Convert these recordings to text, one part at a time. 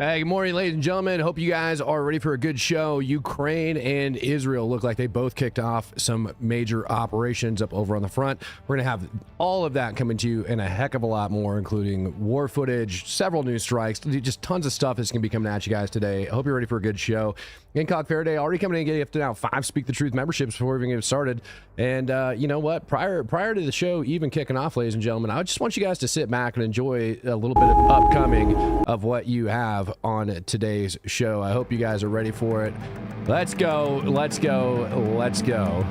Hey, good morning, ladies and gentlemen. Hope you guys are ready for a good show. Ukraine and Israel look like they both kicked off some major operations up over on the front. We're going to have all of that coming to you and a heck of a lot more, including war footage, several new strikes, just tons of stuff that's going to be coming at you guys today. I hope you're ready for a good show. Gamecock Faraday already coming in getting up to now 5 Speak the Truth memberships before we even get started. And you know what? Prior to the show even kicking off, ladies and gentlemen, I just want you guys to sit back and enjoy a little bit of upcoming of what you have on today's show. I hope you guys are ready for it. Let's go. Let's go. Let's go.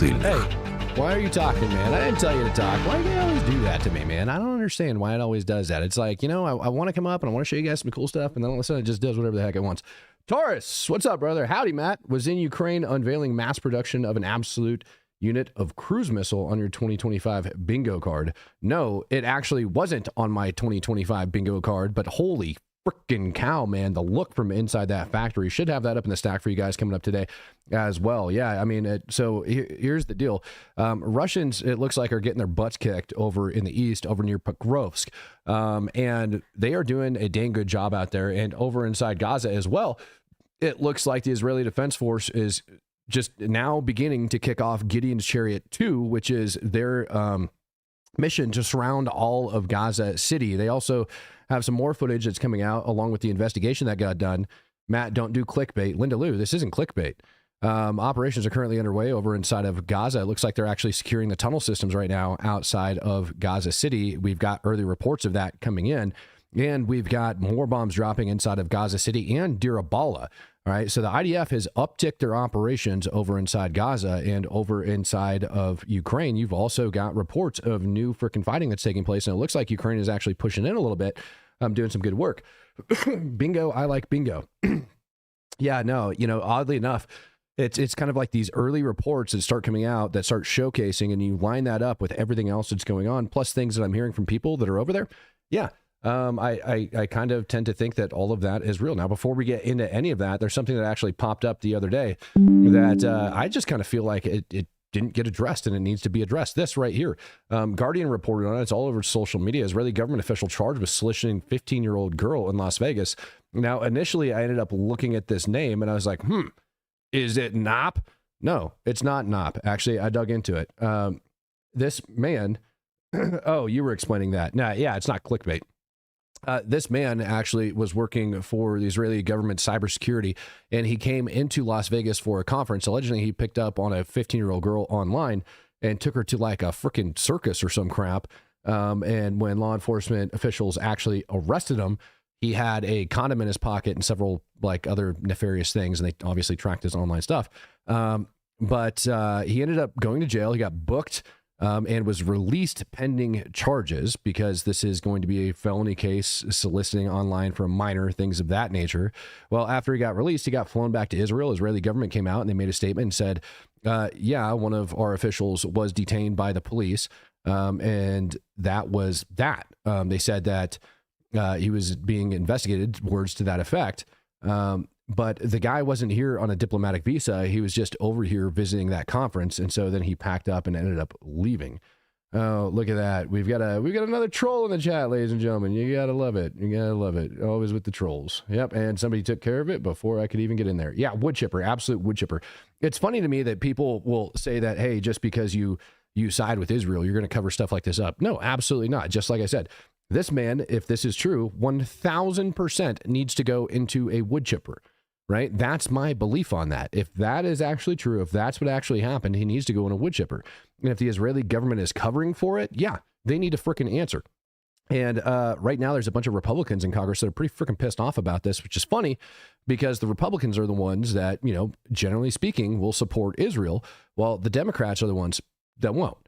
Hey, why are you talking, man? I didn't tell you to talk. Why do you always do that to me, man? I don't understand why it always does that. It's like, you know, I want to come up and I want to show you guys some cool stuff, and then all of a sudden it just does whatever the heck it wants. Taurus, what's up, brother? Howdy, Matt. Was in Ukraine unveiling mass production of an absolute unit of cruise missile on your 2025 bingo card. No, it actually wasn't on my 2025 bingo card, but holy freaking cow, man, the look from inside that factory. Should have that up in the stack for you guys coming up today as well. Yeah, I mean, so here's the deal. Russians, it looks like, are getting their butts kicked over in the east, over near Pokrovsk, and they are doing a dang good job out there. And over inside Gaza as well, it looks like the Israeli Defense Force is just now beginning to kick off Gideon's Chariot 2, which is their mission to surround all of Gaza City. They also have some more footage that's coming out along with the investigation that got done. Matt, don't do clickbait. Linda Lou, this isn't clickbait. Operations are currently underway over inside of Gaza. It looks like they're actually securing the tunnel systems right now outside of Gaza City. We've got early reports of that coming in, and we've got more bombs dropping inside of Gaza City and Deir Abala. All right, so the IDF has upticked their operations over inside Gaza, and over inside of Ukraine, you've also got reports of new freaking fighting that's taking place, and it looks like Ukraine is actually pushing in a little bit, doing some good work. Bingo, I like bingo. Yeah, no, you know, oddly enough, it's kind of like these early reports that start coming out that start showcasing, and you line that up with everything else that's going on, plus things that I'm hearing from people that are over there. Yeah. I kind of tend to think that all of that is real. Now, before we get into any of that, there's something that actually popped up the other day that I just kind of feel like it didn't get addressed, and it needs to be addressed. This right here, Guardian reported on it. It's all over social media. Israeli government official charged with soliciting 15-year-old girl in Las Vegas. Now, initially, I ended up looking at this name, and I was like, is it Nop? No, it's not Nop. Actually, I dug into it. This man, oh, you were explaining that. Nah, yeah, it's not clickbait. This man actually was working for the Israeli government cybersecurity, and he came into Las Vegas for a conference. Allegedly, he picked up on a 15-year-old girl online and took her to like a freaking circus or some crap. And when law enforcement officials actually arrested him, he had a condom in his pocket and several like other nefarious things, and they obviously tracked his online stuff. But he ended up going to jail. He got booked. And was released pending charges, because this is going to be a felony case, soliciting online for a minor, things of that nature. Well, after he got released, he got flown back to Israel. Israeli government came out and they made a statement and said, yeah, one of our officials was detained by the police. And that was that. They said that he was being investigated, words to that effect. But the guy wasn't here on a diplomatic visa. He was just over here visiting that conference. And so then he packed up and ended up leaving. Oh, look at that. We've got another troll in the chat, ladies and gentlemen. You got to love it. You got to love it. Always with the trolls. Yep. And somebody took care of it before I could even get in there. Yeah. Wood chipper. Absolute wood chipper. It's funny to me that people will say that, hey, just because you side with Israel, you're going to cover stuff like this up. No, absolutely not. Just like I said, this man, if this is true, 1000% needs to go into a wood chipper. right? That's my belief on that. If that is actually true, if that's what actually happened, he needs to go in a wood chipper. And if the Israeli government is covering for it, yeah, they need to freaking answer. And right now, there's a bunch of Republicans in Congress that are pretty freaking pissed off about this, which is funny because the Republicans are the ones that, you know, generally speaking, will support Israel, while the Democrats are the ones that won't.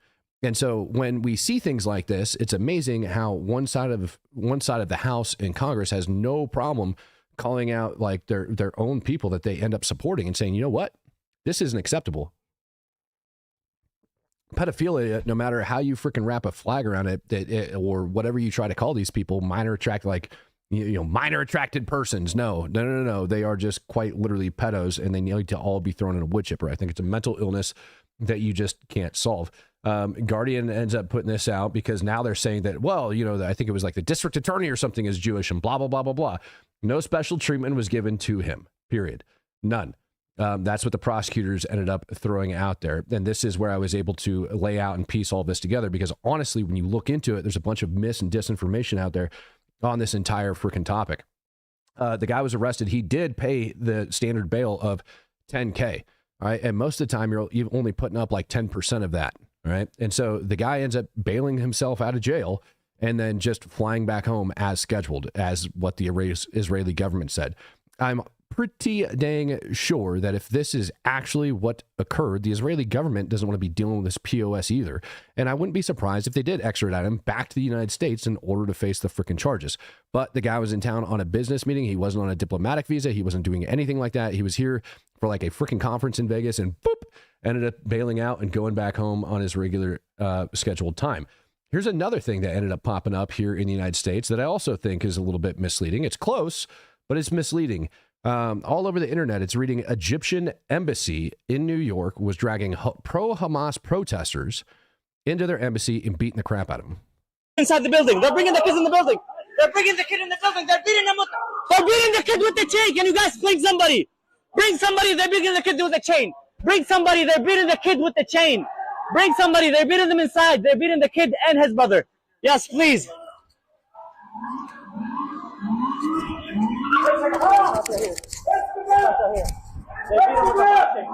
And so when we see things like this, it's amazing how one side of the House in Congress has no problem calling out like their own people that they end up supporting and saying, you know what, this isn't acceptable. Pedophilia, no matter how you freaking wrap a flag around it, or whatever you try to call these people, minor attracted persons. No. They are just quite literally pedos, and they need to all be thrown in a wood chipper. I think it's a mental illness that you just can't solve. Guardian ends up putting this out because now they're saying that, well, you know, I think it was like the district attorney or something is Jewish and blah, blah, blah, blah, blah. No special treatment was given to him, period. None. That's what the prosecutors ended up throwing out there. And this is where I was able to lay out and piece all this together, because honestly, when you look into it, there's a bunch of mis and disinformation out there on this entire freaking topic. The guy was arrested. He did pay the standard bail of $10K. All right. And most of the time you're only putting up like 10% of that. All right. And so the guy ends up bailing himself out of jail and then just flying back home as scheduled, as what the Israeli government said. I'm pretty dang sure that if this is actually what occurred, the Israeli government doesn't want to be dealing with this POS either. And I wouldn't be surprised if they did extradite him back to the United States in order to face the freaking charges. But the guy was in town on a business meeting. He wasn't on a diplomatic visa. He wasn't doing anything like that. He was here for like a freaking conference in Vegas and boop, ended up bailing out and going back home on his regular scheduled time. Here's another thing that ended up popping up here in the United States that I also think is a little bit misleading. It's close, but it's misleading. All over the internet, it's reading Egyptian embassy in New York was dragging pro-Hamas protesters into their embassy and beating the crap out of them. Inside the building. They're bringing the kids in the building. They're bringing the kid in the building. They're beating them with They're beating the kid with the chain. Can you guys bring somebody? Bring somebody. They're beating the kid with the chain. Bring somebody. They're beating the kid with the chain. Bring somebody. They're beating them inside. They're beating the kid and his brother. Yes, please. They beat him with the bike chain.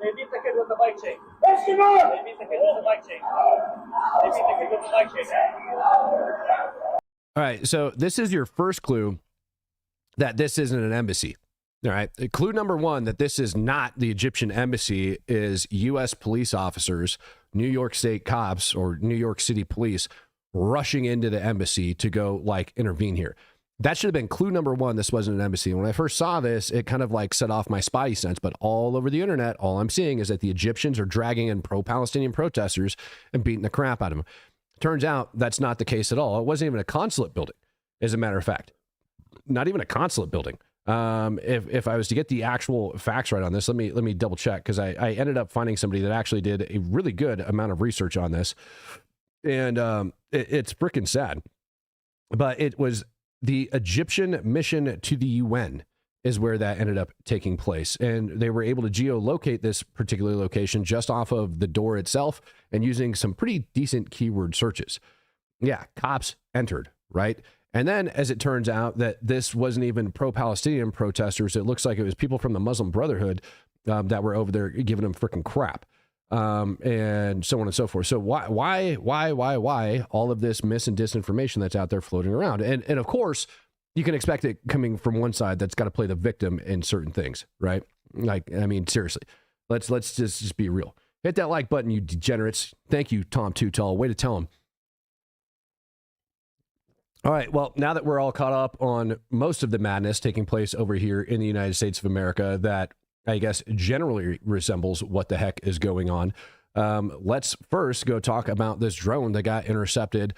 They beat the kid with the bike chain. They beat the kid with the bike chain. They beat the kid with the bike chain. All right, so this is your first clue that this isn't an embassy. All right, clue number one that this is not the Egyptian embassy is U.S. police officers, New York State cops, or New York City police rushing into the embassy to go like intervene here. That should have been clue number one. This wasn't an embassy. When I first saw this, it kind of like set off my spidey sense, but all over the internet, all I'm seeing is that the Egyptians are dragging in pro-Palestinian protesters and beating the crap out of them. Turns out that's not the case at all. It wasn't even a consulate building, as a matter of fact. Not even a consulate building. If I was to get the actual facts right on this, let me double check, because I ended up finding somebody that actually did a really good amount of research on this. And it's freaking sad. But it was the Egyptian mission to the UN is where that ended up taking place. And they were able to geolocate this particular location just off of the door itself and using some pretty decent keyword searches. Yeah, cops entered, right? And then as it turns out that this wasn't even pro-Palestinian protesters, it looks like it was people from the Muslim Brotherhood that were over there giving them freaking crap. And so on and so forth. So why all of this mis and disinformation that's out there floating around? And of course, you can expect it coming from one side that's got to play the victim in certain things, right? Like, I mean, seriously, let's just be real. Hit that like button, you degenerates. Thank you, Tom Too Tall. Way to tell him. All right. Well, now that we're all caught up on most of the madness taking place over here in the United States of America, that I guess generally resembles what the heck is going on. Let's first go talk about this drone that got intercepted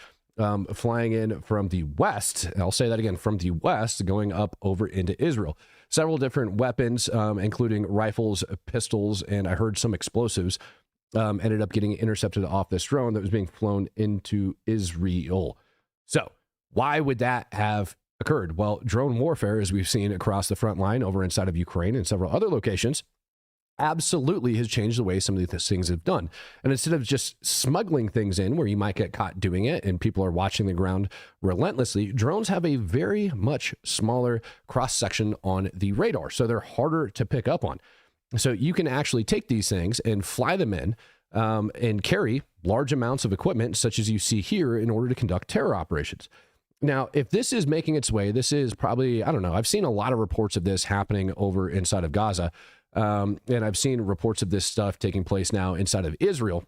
flying in from the west. I'll say that again, from the west, going up over into Israel. Several different weapons, including rifles, pistols, and I heard some explosives, ended up getting intercepted off this drone that was being flown into Israel. So why would that have occurred? Well, drone warfare, as we've seen across the front line over inside of Ukraine and several other locations, absolutely has changed the way some of these things have done. And instead of just smuggling things in where you might get caught doing it and people are watching the ground relentlessly, drones have a very much smaller cross section on the radar. So they're harder to pick up on. So you can actually take these things and fly them in and carry large amounts of equipment, such as you see here, in order to conduct terror operations. Now, if this is making its way, this is probably, I don't know, I've seen a lot of reports of this happening over inside of Gaza. And I've seen reports of this stuff taking place now inside of Israel.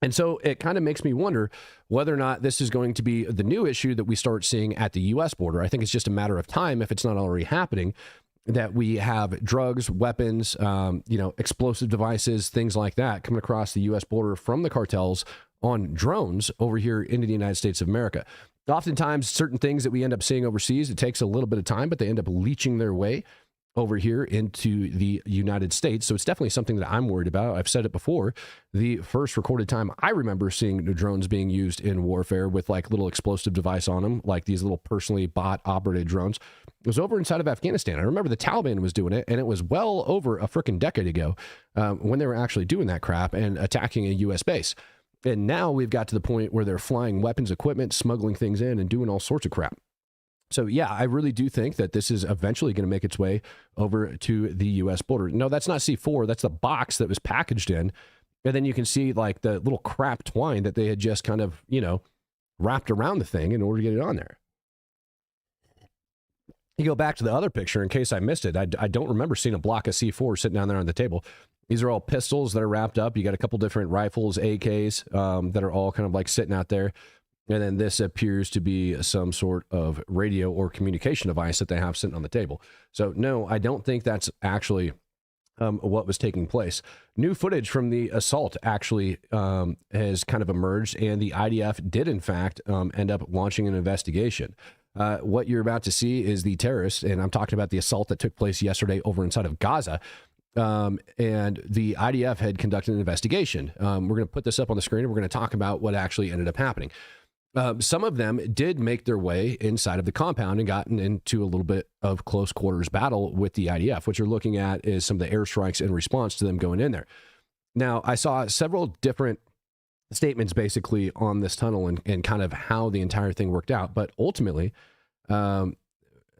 And so it kind of makes me wonder whether or not this is going to be the new issue that we start seeing at the U.S. border. I think it's just a matter of time, if it's not already happening, that we have drugs, weapons, explosive devices, things like that coming across the U.S. border from the cartels on drones over here into the United States of America. Oftentimes, certain things that we end up seeing overseas, it takes a little bit of time, but they end up leaching their way over here into the United States. So it's definitely something that I'm worried about. I've said it before. The first recorded time I remember seeing the drones being used in warfare with like little explosive device on them, like these little personally bought operated drones, was over inside of Afghanistan. I remember the Taliban was doing it, and it was well over a freaking decade ago when they were actually doing that crap and attacking a U.S. base. And now we've got to the point where they're flying weapons, equipment, smuggling things in, and doing all sorts of crap. So, yeah, I really do think that this is eventually going to make its way over to the U.S. border. No, that's not C4. That's the box that was packaged in. And then you can see, like, the little crap twine that they had just kind of, wrapped around the thing in order to get it on there. You go back to the other picture, in case I missed it. I don't remember seeing a block of C4 sitting down there on the table. These are all pistols that are wrapped up. You got a couple different rifles, AKs, that are all kind of, like, sitting out there. And then this appears to be some sort of radio or communication device that they have sitting on the table. So, no, I don't think that's actually what was taking place. New footage from the assault actually has kind of emerged, and the IDF did, in fact, end up launching an investigation. What you're about to see is the terrorists, and I'm talking about the assault that took place yesterday over inside of Gaza. And the IDF had conducted an investigation. We're going to put this up on the screen, and we're going to talk about what actually ended up happening. Some of them did make their way inside of the compound and gotten into a little bit of close quarters battle with the IDF. What you're looking at is some of the airstrikes in response to them going in there. Now, I saw several different statements basically on this tunnel and kind of how the entire thing worked out. But ultimately, oh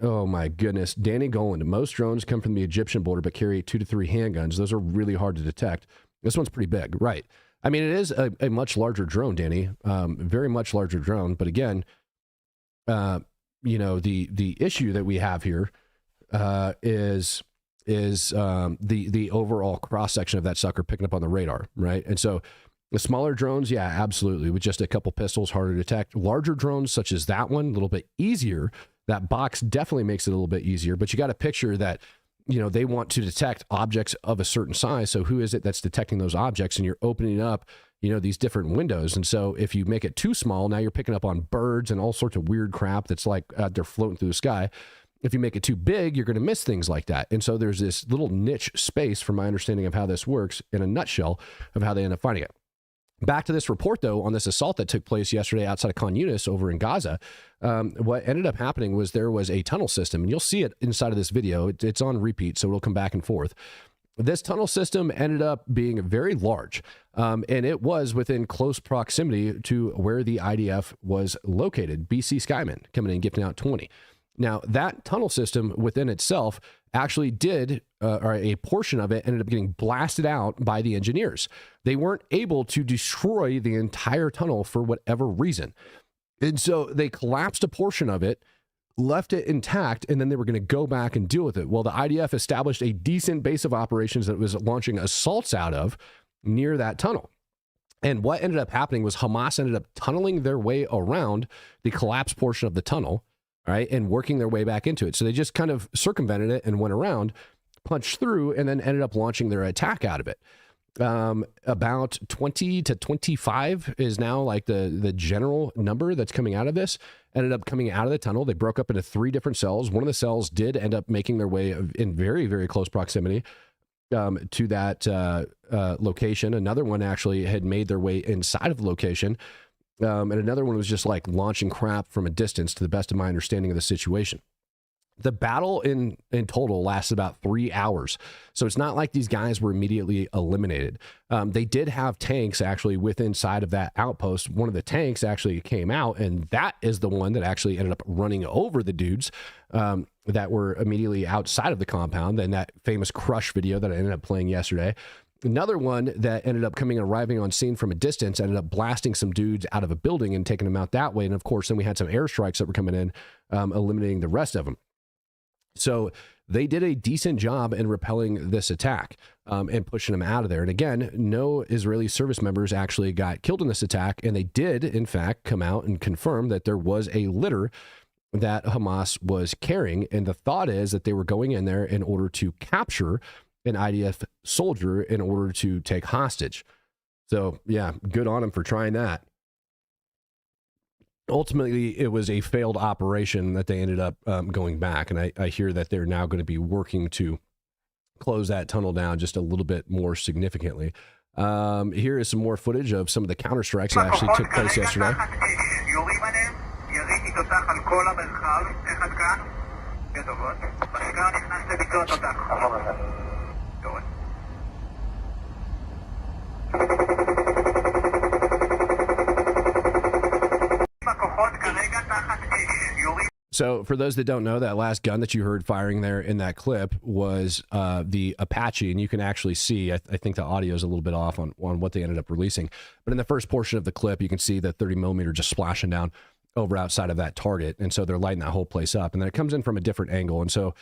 my goodness, Danny Goland, most drones come from the Egyptian border but carry 2 to 3 handguns. Those are really hard to detect. This one's pretty big, right? I mean, it is a much larger drone, Danny, very much larger drone. But again, the issue that we have here is the overall cross section of that sucker picking up on the radar, right? And so the smaller drones, yeah, absolutely, with just a couple pistols, harder to detect. Larger drones, such as that one, a little bit easier. That box definitely makes it a little bit easier. But you got to picture that. They want to detect objects of a certain size. So who is it that's detecting those objects? And you're opening up, these different windows. And so if you make it too small, now you're picking up on birds and all sorts of weird crap that's like they're floating through the sky. If you make it too big, you're going to miss things like that. And so there's this little niche space, from my understanding of how this works, in a nutshell of how they end up finding it. Back to this report, though, on this assault that took place yesterday outside of Khan Yunis over in Gaza. What ended up happening was there was a tunnel system, and you'll see it inside of this video. It's on repeat, so it'll come back and forth. This tunnel system ended up being very large, and it was within close proximity to where the IDF was located. BC Skyman coming in and gifting out 20. Now, that tunnel system within itself actually did, or a portion of it ended up getting blasted out by the engineers. They weren't able to destroy the entire tunnel for whatever reason. And so they collapsed a portion of it, left it intact, and then they were going to go back and deal with it. Well, the IDF established a decent base of operations that it was launching assaults out of near that tunnel. And what ended up happening was Hamas ended up tunneling their way around the collapsed portion of the tunnel, right, and working their way back into it. So they just kind of circumvented it and went around, punched through, and then ended up launching their attack out of it. About 20 to 25 is now like the general number that's coming out of this. Ended up coming out of the tunnel. They broke up into 3 different cells. One of the cells did end up making their way in very, very close proximity to that location. Another one actually had made their way inside of the location. And another one was just like launching crap from a distance, to the best of my understanding of the situation. The battle in total lasted about 3 hours. So it's not like these guys were immediately eliminated. They did have tanks actually within inside of that outpost. One of the tanks actually came out, and that is the one that actually ended up running over the dudes that were immediately outside of the compound. And that famous crush video that I ended up playing yesterday. Another one that ended up arriving on scene from a distance, ended up blasting some dudes out of a building and taking them out that way. And of course, then we had some airstrikes that were coming in, eliminating the rest of them. So they did a decent job in repelling this attack and pushing them out of there. And again, no Israeli service members actually got killed in this attack. And they did, in fact, come out and confirm that there was a litter that Hamas was carrying. And the thought is that they were going in there in order to capture an IDF soldier in order to take hostage. So yeah, good on them for trying that. Ultimately, it was a failed operation that they ended up going back. And I hear that they're now going to be working to close that tunnel down just a little bit more significantly. Here is some more footage of some of the counter strikes that actually took place yesterday. So for those that don't know, that last gun that you heard firing there in that clip was the Apache, and you can actually see, I think the audio is a little bit off on what they ended up releasing. But in the first portion of the clip, you can see the 30 millimeter just splashing down over outside of that target. And so they're lighting that whole place up. And then it comes in from a different angle. And so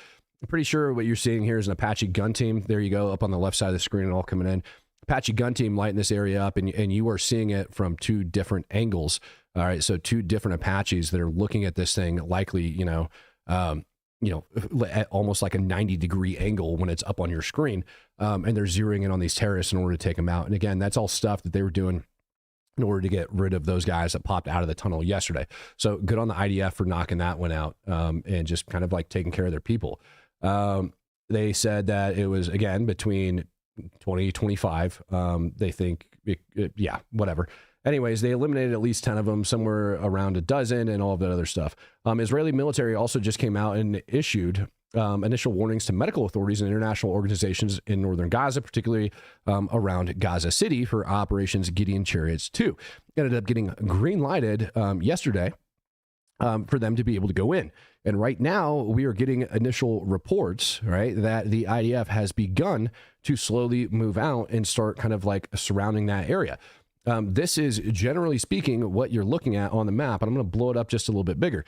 I'm pretty sure what you're seeing here is an Apache gun team. There you go, up on the left side of the screen and all coming in. Apache gun team lighting this area up, and you are seeing it from two different angles. All right, so two different Apaches that are looking at this thing, likely, at almost like a 90-degree angle when it's up on your screen, and they're zeroing in on these terrorists in order to take them out. And again, that's all stuff that they were doing in order to get rid of those guys that popped out of the tunnel yesterday. So good on the IDF for knocking that one out and just kind of like taking care of their people. They said that it was, again, between 20, 25. They think, whatever. Anyways, they eliminated at least 10 of them, somewhere around a dozen, and all of that other stuff. Israeli military also just came out and issued initial warnings to medical authorities and international organizations in northern Gaza, particularly around Gaza City, for Operations Gideon Chariots 2. Ended up getting green lighted yesterday for them to be able to go in. And right now, we are getting initial reports, right, that the IDF has begun to slowly move out and start kind of like surrounding that area. This is, generally speaking, what you're looking at on the map, and I'm going to blow it up just a little bit bigger.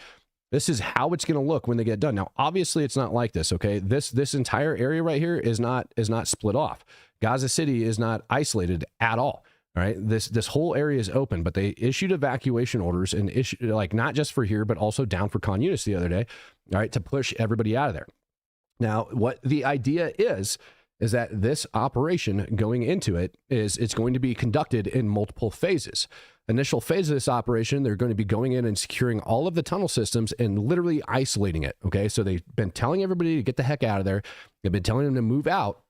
This is how it's going to look when they get done. Now, obviously, it's not like this, okay? This entire area right here is not split off. Gaza City is not isolated at all. All right, this whole area is open, but they issued evacuation orders and issued, like, not just for here, but also down for Khan Yunis the other day, all right, to push everybody out of there. Now, what the idea is that this operation going into it is it's going to be conducted in multiple phases. Initial phase of this operation, they're going to be going in and securing all of the tunnel systems and literally isolating it. Okay, so they've been telling everybody to get the heck out of there. They've been telling them to move out.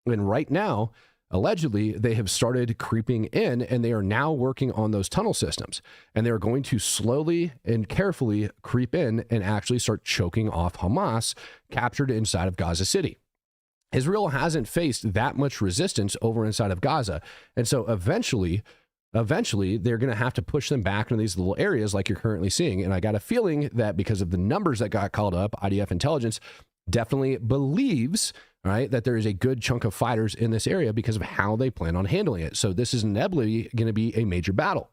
And right now, allegedly, they have started creeping in, and they are now working on those tunnel systems. And they're going to slowly and carefully creep in and actually start choking off Hamas captured inside of Gaza City. Israel hasn't faced that much resistance over inside of Gaza. And so eventually, they're going to have to push them back into these little areas like you're currently seeing. And I got a feeling that because of the numbers that got called up, IDF intelligence definitely believes, right, that there is a good chunk of fighters in this area because of how they plan on handling it. So this is inevitably going to be a major battle.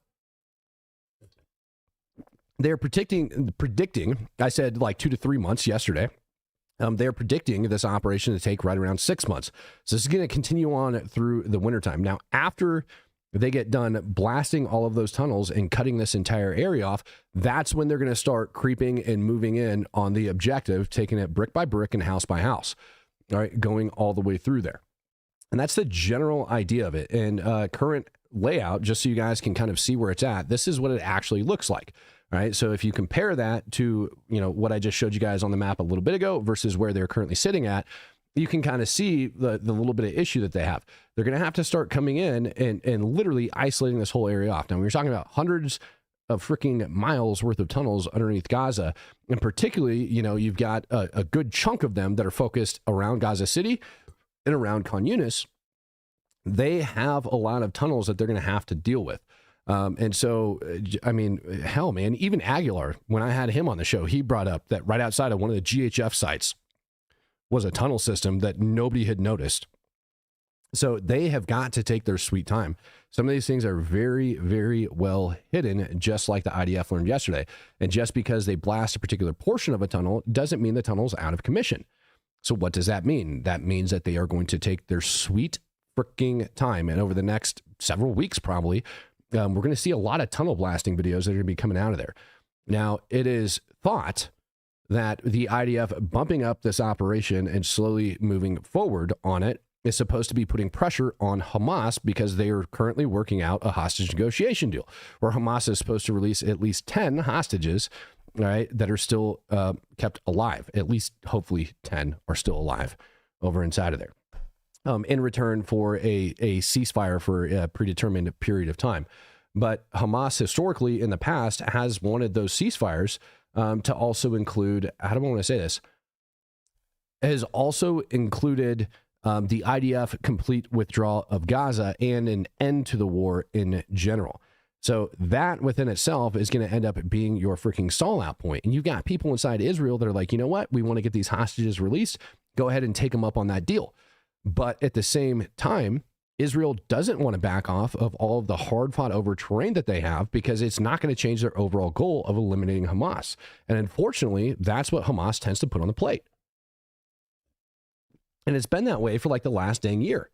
They're predicting, I said like 2 to 3 months yesterday. They're predicting this operation to take right around 6 months. So this is going to continue on through the wintertime. Now, after they get done blasting all of those tunnels and cutting this entire area off, that's when they're going to start creeping and moving in on the objective, taking it brick by brick and house by house, all right, going all the way through there. And that's the general idea of it. And current layout, just so you guys can kind of see where it's at, this is what it actually looks like. All right, so if you compare that to, what I just showed you guys on the map a little bit ago versus where they're currently sitting at, you can kind of see the little bit of issue that they have. They're going to have to start coming in and literally isolating this whole area off. Now, we were talking about hundreds of freaking miles worth of tunnels underneath Gaza. And particularly, you know, you've got a good chunk of them that are focused around Gaza City and around Khan Yunis. They have a lot of tunnels that they're going to have to deal with. And so, I mean, hell, man, even Aguilar, when I had him on the show, he brought up that right outside of one of the GHF sites was a tunnel system that nobody had noticed. So they have got to take their sweet time. Some of these things are very, very well hidden, just like the IDF learned yesterday. And just because they blast a particular portion of a tunnel doesn't mean the tunnel's out of commission. So what does that mean? That means that they are going to take their sweet freaking time. And over the next several weeks, probably, we're going to see a lot of tunnel blasting videos that are going to be coming out of there. Now, it is thought that the IDF bumping up this operation and slowly moving forward on it is supposed to be putting pressure on Hamas because they are currently working out a hostage negotiation deal where Hamas is supposed to release at least 10 hostages, right, that are still kept alive. At least, hopefully, 10 are still alive over inside of there. In return for a ceasefire for a predetermined period of time. But Hamas historically in the past has wanted those ceasefires to also include, how do I want to say this, has also included the IDF complete withdrawal of Gaza and an end to the war in general. So that within itself is going to end up being your freaking stall out point. And you've got people inside Israel that are like, you know what? We want to get these hostages released. Go ahead and take them up on that deal. But at the same time, Israel doesn't want to back off of all of the hard fought over terrain that they have because it's not going to change their overall goal of eliminating Hamas. And unfortunately, that's what Hamas tends to put on the plate. And it's been that way for like the last dang year.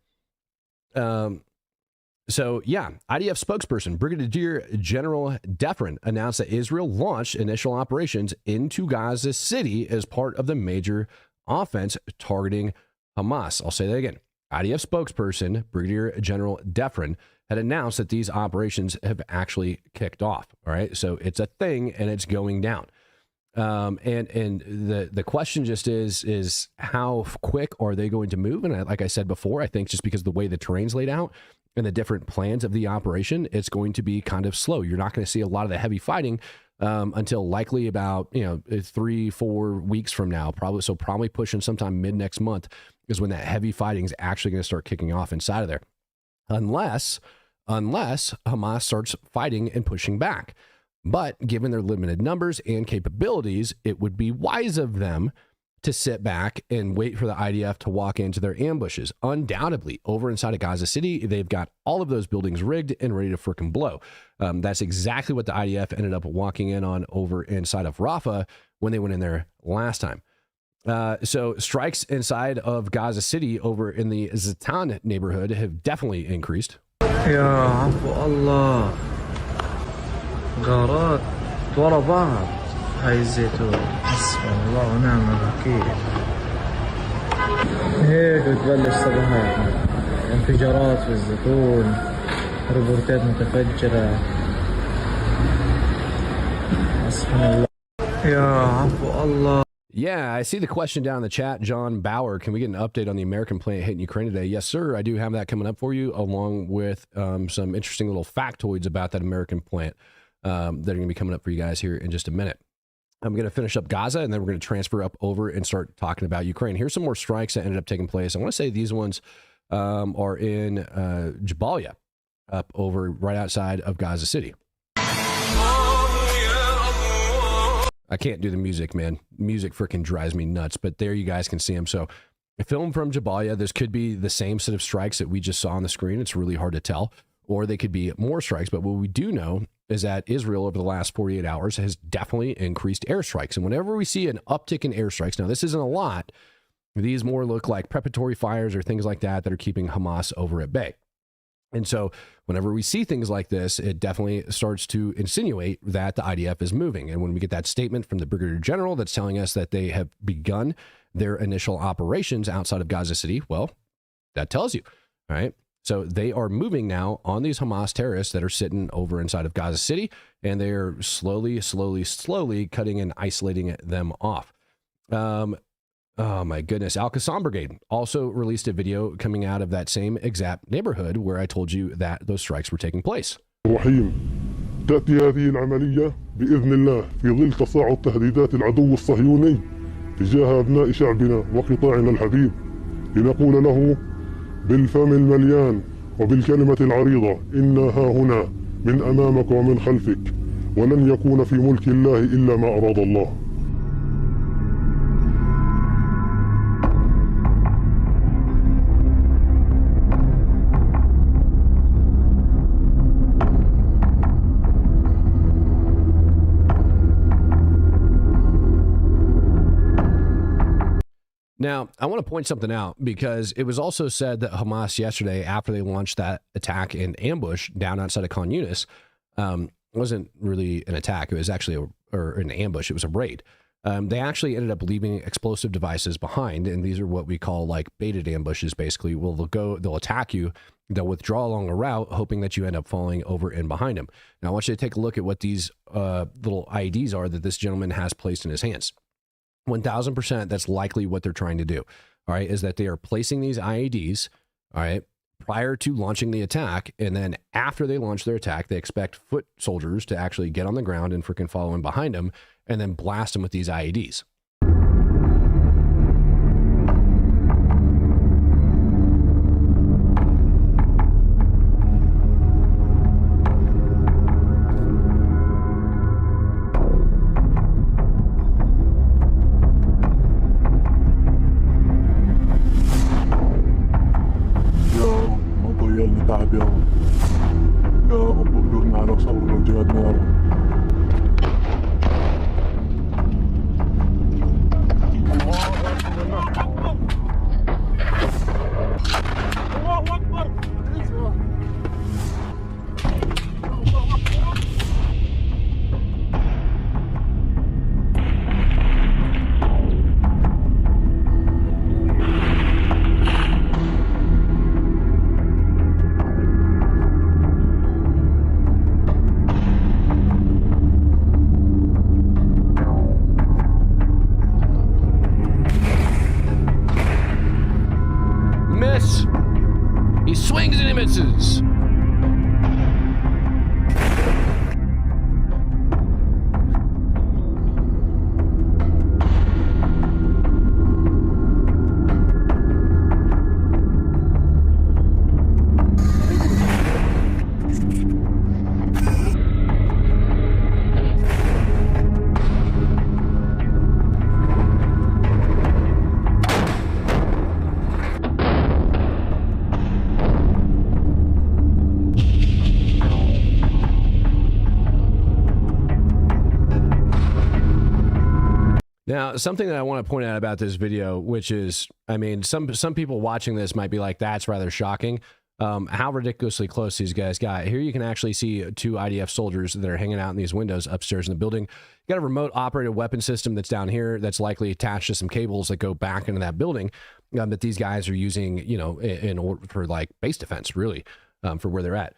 So yeah, IDF spokesperson Brigadier General Defrin announced that Israel launched initial operations into Gaza City as part of the major offense targeting Hamas. I'll say that again. IDF spokesperson Brigadier General Defrin had announced that these operations have actually kicked off. All right, so it's a thing and it's going down. And the question just is how quick are they going to move? And like I said before, I think just because of the way the terrain's laid out and the different plans of the operation, it's going to be kind of slow. You're not going to see a lot of the heavy fighting until likely about 3-4 weeks from now, probably pushing sometime mid next month is when that heavy fighting is actually going to start kicking off inside of there, unless Hamas starts fighting and pushing back. But given their limited numbers and capabilities, it would be wise of them to sit back and wait for the IDF to walk into their ambushes. Undoubtedly, over inside of Gaza City, they've got all of those buildings rigged and ready to frickin' blow. That's exactly what the IDF ended up walking in on over inside of Rafah when they went in there last time. So strikes inside of Gaza City over in the Zatan neighborhood have definitely increased. يا عفو الله غارات ورا بعض هاي الزيتون حسبنا الله ونعم الوكيل هيك بتبلش صباحاتنا انفجارات في الزيتون روبورتات متفجرة حسبنا الله يا عفو الله. Yeah, I see the question down in the chat. John Bauer, can we get an update on the American plant hitting Ukraine today? Yes, sir. I do have that coming up for you, along with some interesting little factoids about that American plant that are going to be coming up for you guys here in just a minute. I'm going to finish up Gaza, and then we're going to transfer up over and start talking about Ukraine. Here's some more strikes that ended up taking place. I want to say these ones are in Jabalia, up over right outside of Gaza City. I can't do the music, man. Music freaking drives me nuts, but there you guys can see them. So a film from Jabalia, this could be the same set of strikes that we just saw on the screen. It's really hard to tell, or they could be more strikes. But what we do know is that Israel over the last 48 hours has definitely increased airstrikes. And whenever we see an uptick in airstrikes, now this isn't a lot, these more look like preparatory fires or things like that that are keeping Hamas over at bay. And so whenever we see things like this, it definitely starts to insinuate that the IDF is moving. And when we get that statement from the Brigadier General that's telling us that they have begun their initial operations outside of Gaza City, well, that tells you, all right? So they are moving now on these Hamas terrorists that are sitting over inside of Gaza City, and they're slowly cutting and isolating them off. Oh my goodness. Al-Qassam Brigade also released a video coming out of that same exact neighborhood where I told you that those strikes were taking place. الرحيم تأتي هذه العملية بإذن الله في ظل تصاعد تهديدات العدو الصهيوني تجاه أبناء شعبنا وقطاعنا الحبيب، لنقول له بالفم المليان وبالكلمة العريضة: إنا ها هنا من أمامك ومن خلفك، ولن يكون في ملك الله إلا ما أراد الله. Now, I want to point something out because it was also said that Hamas yesterday, after they launched that attack and ambush down outside of Khan Yunis, wasn't really an attack. It was actually an ambush. It was a raid. They actually ended up leaving explosive devices behind, and these are what we call like baited ambushes. Basically, they'll attack you, they'll withdraw along a route, hoping that you end up falling over and behind them. Now, I want you to take a look at what these little IEDs are that this gentleman has placed in his hands. 1000%, that's likely what they're trying to do, all right, is that they are placing these IEDs, all right, prior to launching the attack, and then after they launch their attack, they expect foot soldiers to actually get on the ground and freaking follow in behind them and then blast them with these IEDs. تعب يا رب اجرنا على صبر وجهادنا يا رب. الله أكبر. He swings and he misses. Now, something that I want to point out about this video, which is, I mean, some people watching this might be like, that's rather shocking. How ridiculously close these guys got. Here you can actually see two IDF soldiers that are hanging out in these windows upstairs in the building. You got a remote operated weapon system that's down here that's likely attached to some cables that go back into that building that these guys are using, you know, in order for like base defense, really, for where they're at.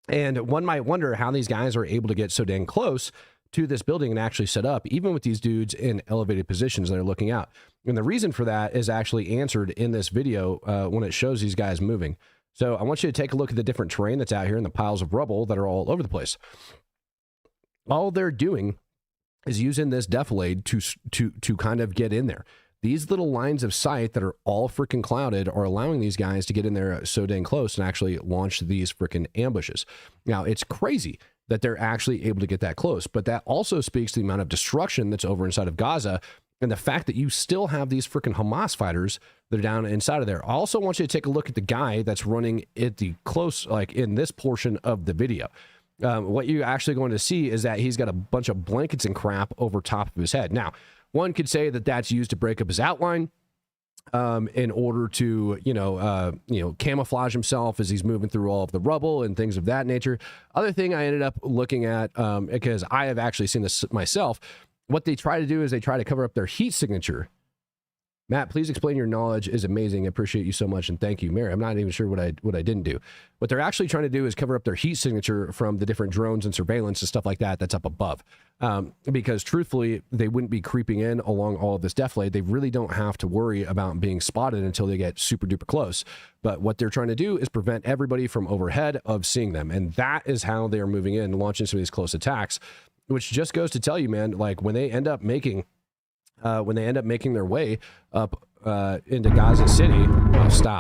And one might wonder how these guys are able to get so dang close to this building and actually set up, even with these dudes in elevated positions that are looking out. And the reason for that is actually answered in this video when it shows these guys moving. So I want you to take a look at the different terrain that's out here and the piles of rubble that are all over the place. All they're doing is using this defilade to kind of get in there. These little lines of sight that are all freaking clouded are allowing these guys to get in there so dang close and actually launch these freaking ambushes. Now, it's crazy that they're actually able to get that close, but that also speaks to the amount of destruction that's over inside of Gaza and the fact that you still have these freaking Hamas fighters that are down inside of there. I also want you to take a look at the guy that's running at the close, like in this portion of the video. What you're actually going to see is that he's got a bunch of blankets and crap over top of his head. Now, one could say that that's used to break up his outline in order to, camouflage himself as he's moving through all of the rubble and things of that nature. Other thing I ended up looking at, because I have actually seen this myself, what they try to do is they try to cover up their heat signature Matt, please explain your knowledge is amazing. I appreciate you so much, and thank you. Mary, I'm not even sure what I didn't do. What they're actually trying to do is cover up their heat signature from the different drones and surveillance and stuff like that that's up above. Because truthfully, they wouldn't be creeping in along all of this deflate. They really don't have to worry about being spotted until they get super duper close. But what they're trying to do is prevent everybody from overhead of seeing them. And that is how they are moving in, launching some of these close attacks, which just goes to tell you, man, like when they end up making their way up into Gaza City,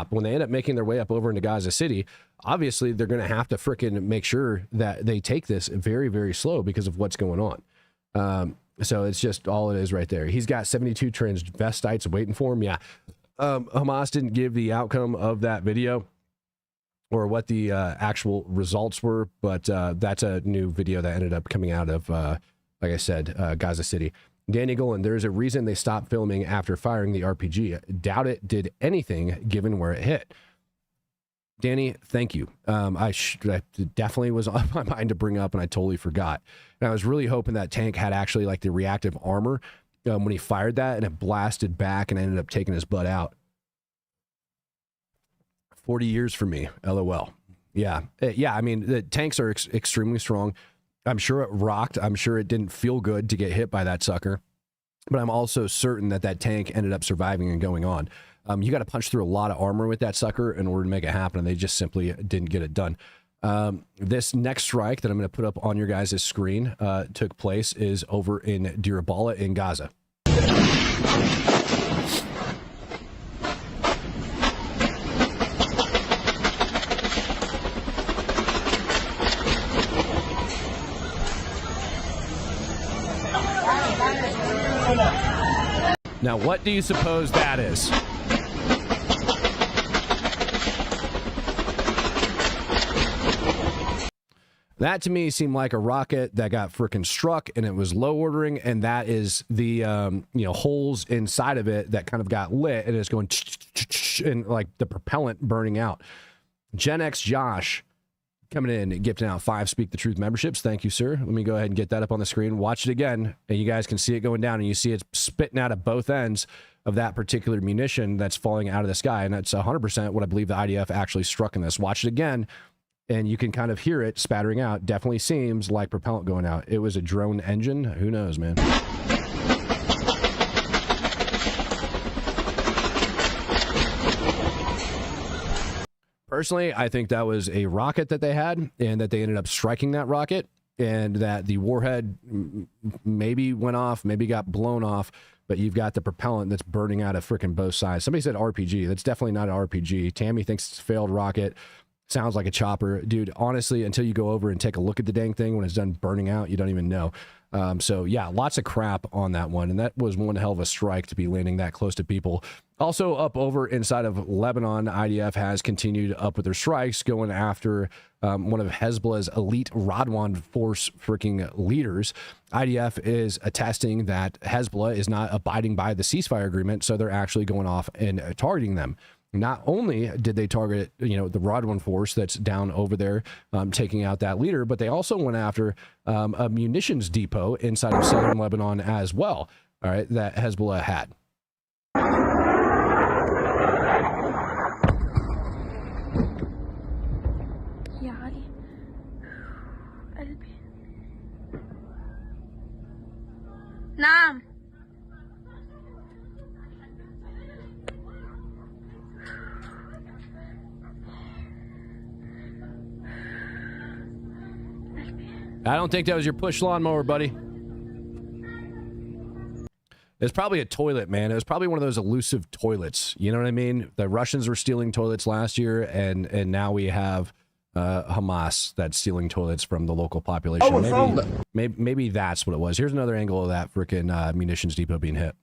when they end up making their way up over into Gaza City, obviously they're going to have to frickin' make sure that they take this very, very slow because of what's going on. So it's just all it is right there. He's got 72 transvestites waiting for him. Yeah. Hamas didn't give the outcome of that video or what the actual results were, but that's a new video that ended up coming out of, like I said, Gaza City. Danny Golan, there's a reason they stopped filming after firing the RPG. Doubt it did anything given where it hit. Danny, thank you. I definitely was on my mind to bring up, and I totally forgot. And I was really hoping that tank had actually like the reactive armor when he fired that, and it blasted back and ended up taking his butt out. 40 years for me, LOL. Yeah, yeah. I mean, the tanks are extremely strong. I'm sure it rocked. I'm sure it didn't feel good to get hit by that sucker. But I'm also certain that that tank ended up surviving and going on. You got to punch through a lot of armor with that sucker in order to make it happen, and they just simply didn't get it done. This next strike that I'm going to put up on your guys' screen took place is over in Deir al-Balah in Gaza. Now, what do you suppose that is? That to me seemed like a rocket that got frickin' struck and it was low ordering, and that is the holes inside of it that kind of got lit and it's going and like the propellant burning out. Gen X Josh coming in and gifting out 5 Speak the Truth memberships. Thank you, sir. Let me go ahead and get that up on the screen. Watch it again, and you guys can see it going down, and you see it spitting out of both ends of that particular munition that's falling out of the sky, and that's 100% what I believe the IDF actually struck in this. Watch it again, and you can kind of hear it spattering out. Definitely seems like propellant going out. It was a drone engine. Who knows, man? Personally, I think that was a rocket that they had, and that they ended up striking that rocket, and that the warhead maybe went off, maybe got blown off, but you've got the propellant that's burning out of frickin' both sides. Somebody said RPG. That's definitely not an RPG. Tammy thinks it's a failed rocket. Sounds like a chopper. Dude, honestly, until you go over and take a look at the dang thing when it's done burning out, you don't even know. So yeah, lots of crap on that one, and that was one hell of a strike to be landing that close to people. Also up over inside of Lebanon, IDF has continued up with their strikes, going after one of Hezbollah's elite Radwan force freaking leaders. IDF is attesting that Hezbollah is not abiding by the ceasefire agreement, so they're actually going off and targeting them. Not only did they target, the Radwan force that's down over there, taking out that leader, but they also went after a munitions depot inside of southern Lebanon as well, all right, that Hezbollah had. نعم. I don't think that was your push lawnmower, buddy. It's probably a toilet, man. It was probably one of those elusive toilets. You know what I mean? The Russians were stealing toilets last year, and now we have Hamas that's stealing toilets from the local population. Maybe that's what it was. Here's another angle of that freaking munitions depot being hit.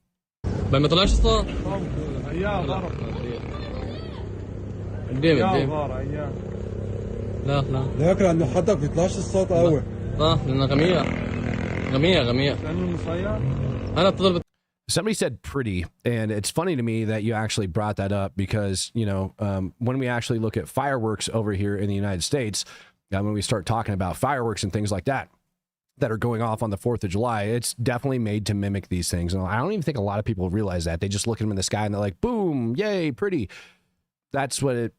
Somebody said pretty, and it's funny to me that you actually brought that up because, when we actually look at fireworks over here in the United States, when we start talking about fireworks and things like that, that are going off on the 4th of July, it's definitely made to mimic these things. And I don't even think a lot of people realize that. They just look at them in the sky and they're like, boom, yay, pretty. That's what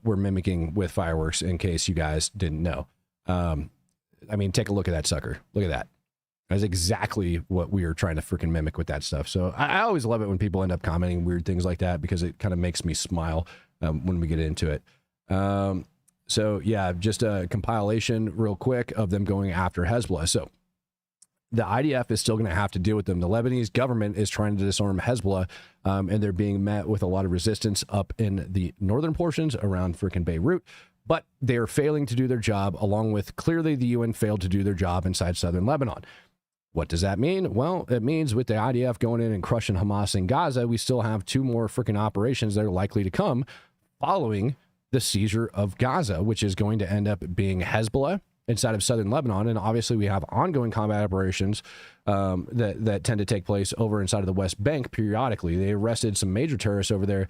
we're mimicking with fireworks, in case you guys didn't know. I mean, take a look at that sucker. Look at that. That's exactly what we are trying to freaking mimic with that stuff. So I always love it when people end up commenting weird things like that, because it kind of makes me smile when we get into it. So yeah, just a compilation real quick of them going after Hezbollah. So the IDF is still going to have to deal with them. The Lebanese government is trying to disarm Hezbollah, and they're being met with a lot of resistance up in the northern portions around freaking Beirut. But they're failing to do their job, along with clearly the UN failed to do their job inside southern Lebanon. What does that mean? Well, it means with the IDF going in and crushing Hamas in Gaza, we still have 2 more freaking operations that are likely to come following the seizure of Gaza, which is going to end up being Hezbollah inside of southern Lebanon. And obviously we have ongoing combat operations that tend to take place over inside of the West Bank periodically. They arrested some major terrorists over there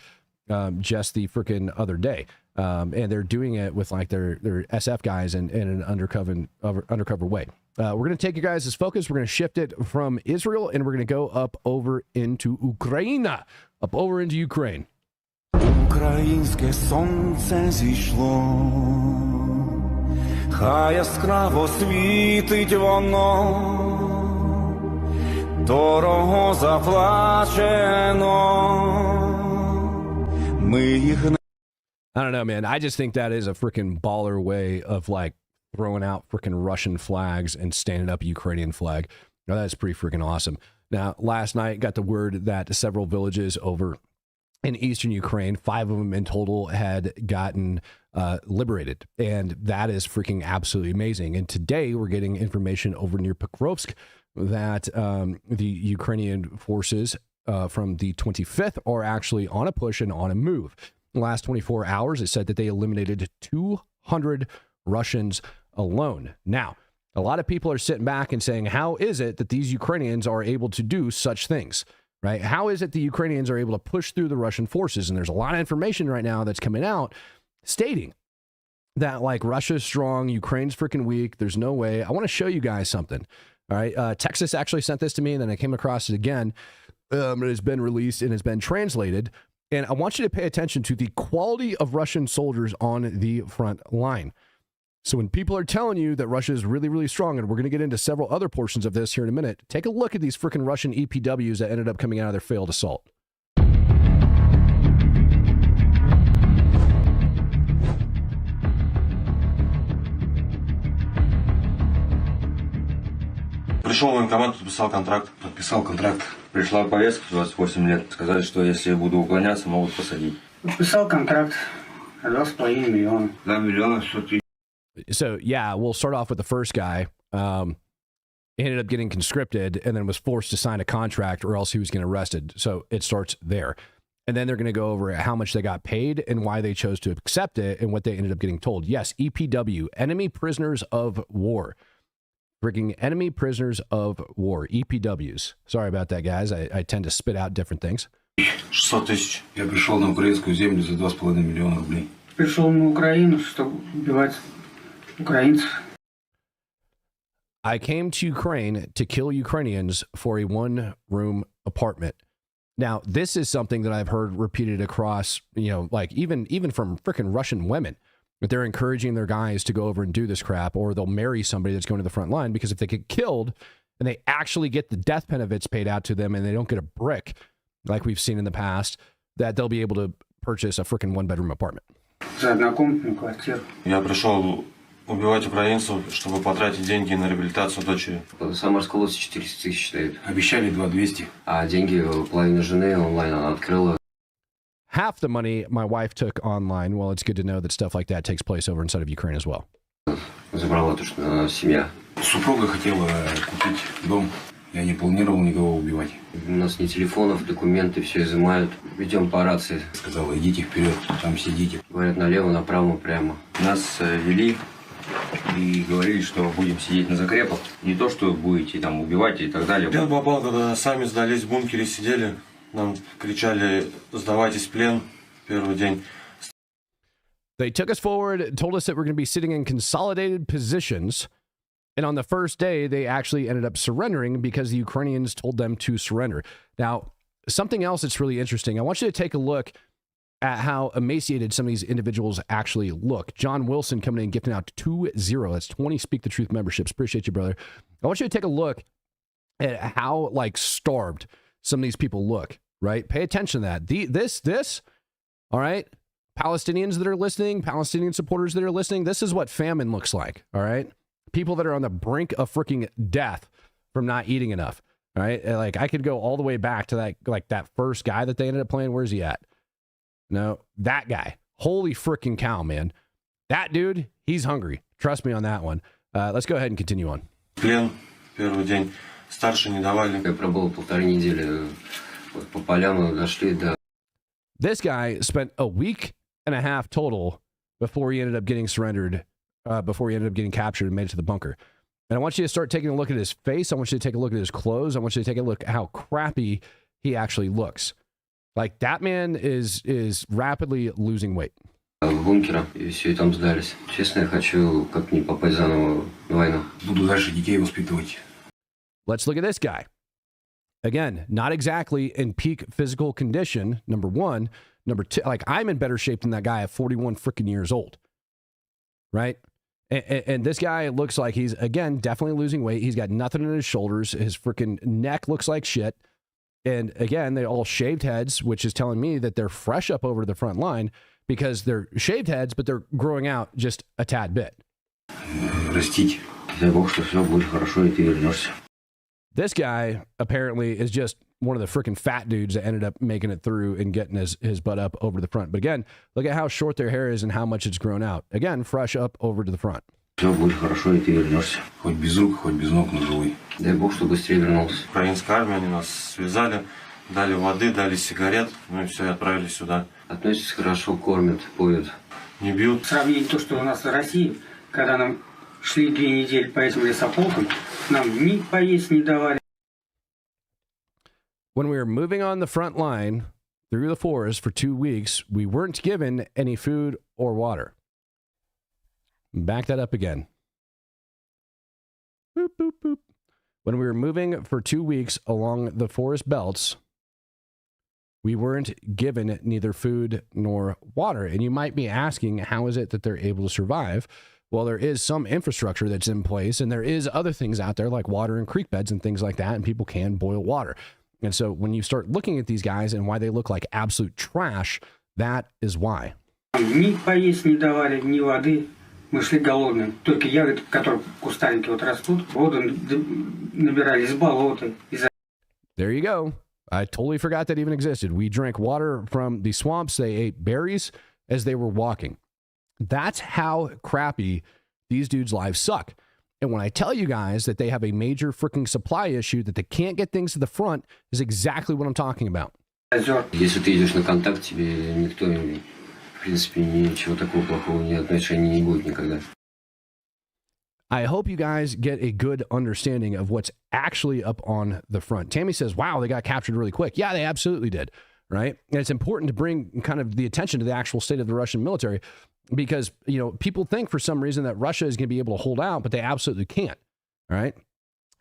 just the freaking other day. And they're doing it with like their SF guys in an undercover way. We're going to take you guys' focus. We're going to shift it from Israel, and we're going to go up over into Ukraine. Up over into Ukraine. Українське сонце зійшло, хай яскраво світить воно, дорого заплачено, ми їх не... I don't know, man. I just think that is a freaking baller way of like throwing out freaking Russian flags and standing up a Ukrainian flag. Now, that's pretty freaking awesome. Now, last night got the word that several villages over in eastern Ukraine, 5 of them in total, had gotten liberated. And that is freaking absolutely amazing. And today we're getting information over near Pokrovsk that the Ukrainian forces from the 25th are actually on a push and on a move. In the last 24 hours, it said that they eliminated 200 Russians alone. Now, a lot of people are sitting back and saying, how is it that these Ukrainians are able to do such things? Right? How is it the Ukrainians are able to push through the Russian forces? And there's a lot of information right now that's coming out stating that like Russia's strong, Ukraine's freaking weak. There's no way. I want to show you guys something. All right. Texas actually sent this to me, and then I came across it again. It has been released and has been translated. And I want you to pay attention to the quality of Russian soldiers on the front line. So when people are telling you that Russia is really, really strong, and we're going to get into several other portions of this here in a minute, take a look at these freaking Russian EPWs that ended up coming out of their failed assault. Пришел в военкомат, подписал контракт. Подписал контракт. Пришла повестка 28 лет. Сказали, что если я буду уклоняться, могут посадить. Подписал контракт. 2,5 миллиона. 2 миллиона, что ты... So, yeah, we'll start off with the first guy. He ended up getting conscripted and then was forced to sign a contract, or else he was getting arrested. So it starts there. And then they're going to go over how much they got paid and why they chose to accept it and what they ended up getting told. Yes, EPW, enemy prisoners of war. Freaking enemy prisoners of war, EPWs. Sorry about that, guys. I tend to spit out different things. 600 тысяч. Я пришел на украинскую землю за 2,5 миллиона рублей. Пришел на Украину, чтобы убивать украинцев. I came to Ukraine to kill Ukrainians for a 1-room apartment. Now, this is something that I've heard repeated across, you know, like even from freaking Russian women, that they're encouraging their guys to go over and do this crap, or they'll marry somebody that's going to the front line, because if they get killed and they actually get the death benefits paid out to them and they don't get a brick, like we've seen in the past, that they'll be able to purchase a freaking 1-bedroom apartment. За однокомнатную квартиру. Я пришел убивать украинцев, чтобы потратить деньги на реабилитацию дочери. Самарской области 400 тысяч дают. Обещали 2,200. А деньги половина жены онлайн она открыла. Half the money my wife took online. Well, it's good to know that stuff like that takes place over inside of Ukraine as well. Забрала то, что семья. Супруга хотела купить дом. Я не планировал никого убивать. У нас ни телефонов, документы, все изымают. Ведем по рации. Сказала, идите вперед, там сидите. Говорят, налево, направо, прямо. Нас вели и говорили, что будем сидеть на закрепах. Не то, что будете там убивать и так далее. Плен попал, когда сами сдались в бункере, сидели. Нам кричали, сдавайтесь в плен первый день. They took us forward, told us that we're going to be sitting in consolidated positions And on the first day, they actually ended up surrendering because the Ukrainians told them to surrender. Now, something else that's really interesting, I want you to take a look at how emaciated some of these individuals actually look. John Wilson coming in and gifting out 20. That's 20 Speak the Truth memberships. Appreciate you, brother. I want you to take a look at how like starved some of these people look, right? Pay attention to that. This, all right? Palestinians that are listening, Palestinian supporters that are listening, this is what famine looks like, all right? People that are on the brink of freaking death from not eating enough, all right? Like, I could go all the way back to that, like, that first guy that they ended up playing. Where's he at? No, that guy. Holy freaking cow, man. That dude, he's hungry. Trust me on that one. Let's go ahead and continue on. Плен, первый день. Старшие не давали. Я пробыл 1.5 недели вот по полям, дошли до... This guy spent a week and a half total before he ended up getting surrendered, before he ended up getting captured and made it to the bunker. And I want you to start taking a look at his face. I want you to take a look at his clothes. I want you to take a look at how crappy he actually looks. Like, that man is rapidly losing weight. в бункера, и все, и там сдались. Честно, я хочу как не попасть заново на войну. Буду дальше детей воспитывать. Let's look at this guy. Again, not exactly in peak physical condition, number one. Number two, like, I'm in better shape than that guy at 41 freaking years old, right? And this guy looks like he's, again, definitely losing weight. He's got nothing in his shoulders. His freaking neck looks like shit. And again, they all shaved heads, which is telling me that they're fresh up over to the front line because they're shaved heads, but they're growing out just a tad bit. Растить. Дай Бог, что все будет хорошо, и ты вернешься. This guy apparently is just one of the freaking fat dudes that ended up making it through and getting his butt up over the front. But again, look at how short their hair is and how much it's grown out. Again, fresh up over to the front. Все будет хорошо, и ты вернешься. Хоть без рук, хоть без ног, но живой. Дай Бог, что быстрее вернулся. Украинская армия, они нас связали, дали воды, дали сигарет, ну и все, и отправили сюда. Относятся хорошо, кормят, поют. Не бьют. Сравнить то, что у нас в России, когда нам шли 2 недели по этим лесополкам, нам ни поесть не давали. When we were moving on the front line through the forest for 2 weeks, we weren't given any food or water. Back that up again. Boop, boop, boop. When we were moving for 2 weeks along the forest belts, we weren't given neither food nor water. And you might be asking, how is it that they're able to survive? Well, there is some infrastructure that's in place, and there is other things out there like water and creek beds and things like that, and people can boil water. And so when you start looking at these guys and why they look like absolute trash, that is why. Ни поесть не давали, ни воды. Мы шли голодные. Только ягоды, которые кустарники вот растут, воду набирали из болота. There you go. I totally forgot that even existed. We drank water from the swamps. They ate berries as they were walking. That's how crappy these dudes' lives suck. And when I tell you guys that they have a major freaking supply issue, that they can't get things to the front, is exactly what I'm talking about. Если ты идешь на контакт, тебе никто, в принципе, ничего такого плохого ни отношения не будет никогда. I hope you guys get a good understanding of what's actually up on the front. Tammy says, wow, they got captured really quick. Yeah, they absolutely did, right? And it's important to bring kind of the attention to the actual state of the Russian military because, you know, people think for some reason that Russia is going to be able to hold out, but they absolutely can't, all right?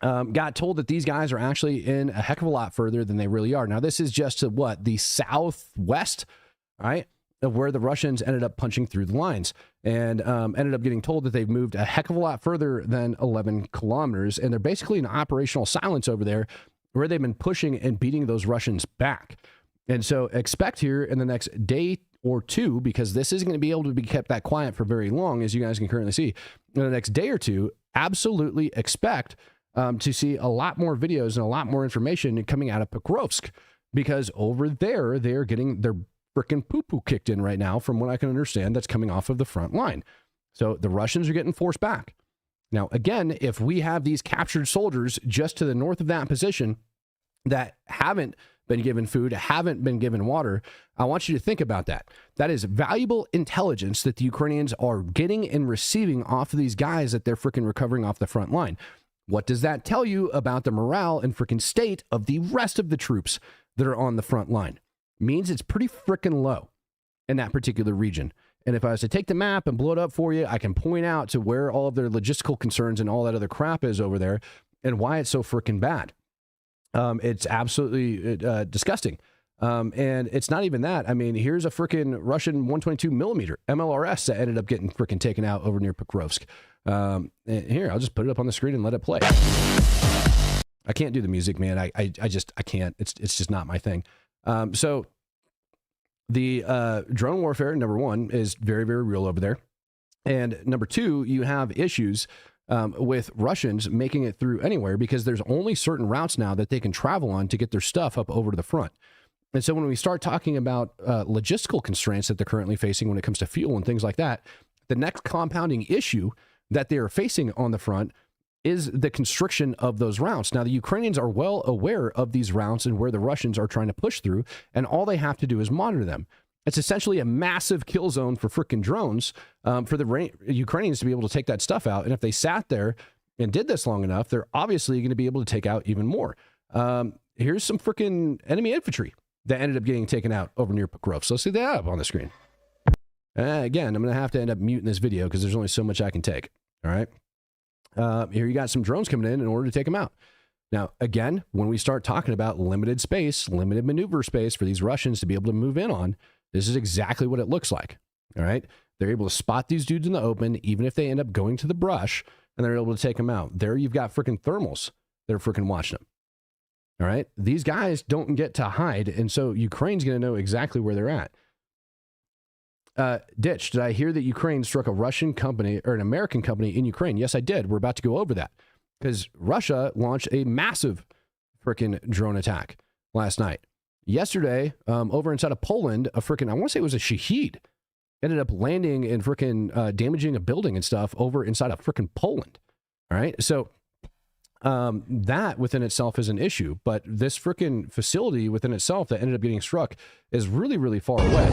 Got told that these guys are actually in a heck of a lot further than they really are. Now, this is just to what? The southwest, right? Of where the Russians ended up punching through the lines and ended up getting told that they've moved a heck of a lot further than 11 kilometers. And they're basically in operational silence over there where they've been pushing and beating those Russians back. And so expect here in the next day or two, because this isn't going to be able to be kept that quiet for very long, as you guys can currently see, in the next day or two, absolutely expect to see a lot more videos and a lot more information coming out of Pokrovsk, because over there, they're getting their freaking poo-poo kicked in right now, from what I can understand, that's coming off of the front line. So the Russians are getting forced back. Now, again, if we have these captured soldiers just to the north of that position that haven't been given food, haven't been given water, I want you to think about that. That is valuable intelligence that the Ukrainians are getting and receiving off of these guys that they're freaking recovering off the front line. What does that tell you about the morale and freaking state of the rest of the troops that are on the front line? Means it's pretty freaking low in that particular region. And if I was to take the map and blow it up for you, I can point out to where all of their logistical concerns and all that other crap is over there and why it's so freaking bad. It's absolutely disgusting. And it's not even that. I mean, here's a freaking Russian 122 millimeter MLRS that ended up getting freaking taken out over near Pokrovsk. And here, I'll just put it up on the screen and let it play. I can't do the music, man. I can't. It's just not my thing. So the drone warfare, number one, is very, very real over there. And number two, you have issues with Russians making it through anywhere because there's only certain routes now that they can travel on to get their stuff up over to the front. And so when we start talking about logistical constraints that they're currently facing when it comes to fuel and things like that, the next compounding issue that they are facing on the front is the constriction of those routes. Now, the Ukrainians are well aware of these routes and where the Russians are trying to push through, and all they have to do is monitor them. It's essentially a massive kill zone for freaking drones for the Ukrainians to be able to take that stuff out. And if they sat there and did this long enough, they're obviously going to be able to take out even more. Here's some freaking enemy infantry that ended up getting taken out over near Pokrovsk. So let's see that up on the screen. Again, I'm going to have to end up muting this video because there's only so much I can take. All right. Here you got some drones coming in order to take them out. Now, again, when we start talking about limited space, limited maneuver space for these Russians to be able to move in on, this is exactly what it looks like. All right. They're able to spot these dudes in the open, even if they end up going to the brush, and they're able to take them out. There you've got freaking thermals that are freaking watching them. All right. These guys don't get to hide. And so Ukraine's going to know exactly where they're at. Ditch, did I hear that Ukraine struck a Russian company or an American company in Ukraine? Yes, I did. We're about to go over that because Russia launched a massive freaking drone attack last night. Yesterday, over inside of Poland, a freaking, I want to say it was a Shahed, ended up landing and freaking damaging a building and stuff over inside of freaking Poland. All right. So that within itself is an issue, but this freaking facility within itself that ended up getting struck is really, really far away.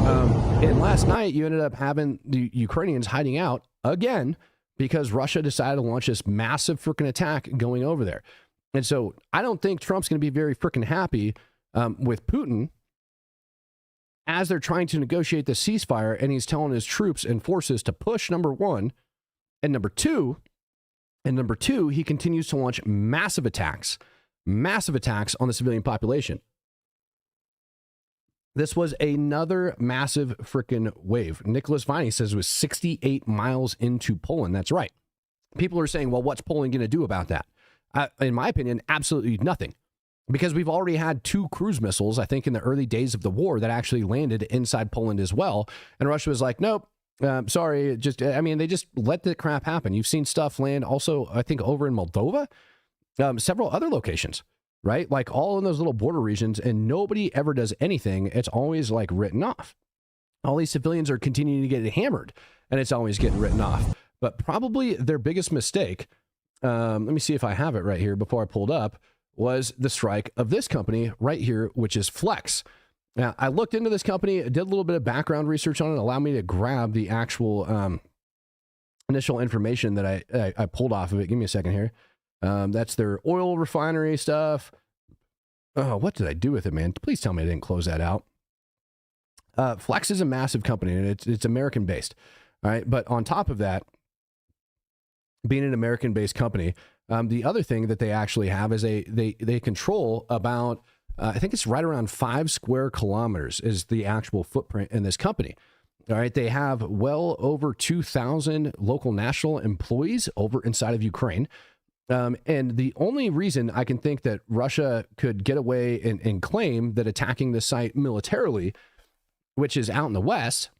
And last night you ended up having the Ukrainians hiding out again because Russia decided to launch this massive freaking attack going over there. And so I don't think Trump's going to be very freaking happy with Putin as they're trying to negotiate the ceasefire, and he's telling his troops and forces to push, number one, and number two, he continues to launch massive attacks on the civilian population. This was another massive freaking wave. Nicholas Viney says it was 68 miles into Poland. That's right. People are saying, well, what's Poland going to do about that? In my opinion, absolutely nothing. Because we've already had 2 cruise missiles, I think, in the early days of the war that actually landed inside Poland as well. And Russia was like, nope. Sorry, they just let the crap happen. You've seen stuff land also, I think, over in Moldova, several other locations, right? Like all in those little border regions, and nobody ever does anything. It's always like written off. All these civilians are continuing to get hammered, and it's always getting written off. But probably their biggest mistake, let me see if I have it right here before I pulled up, was the strike of this company right here, which is Flex. Now, I looked into this company, did a little bit of background research on it, allowed me to grab the actual initial information that I pulled off of it. Give me a second here. That's their oil refinery stuff. Oh, what did I do with it, man? Please tell me I didn't close that out. Flex is a massive company, and it's American-based. All right, but on top of that, being an American-based company, the other thing that they actually have is they control about, I think it's right around 5 square kilometers is the actual footprint in this company. All right. They have well over 2,000 local national employees over inside of Ukraine. And the only reason I can think that Russia could get away and claim that attacking the site militarily, which is out in the West,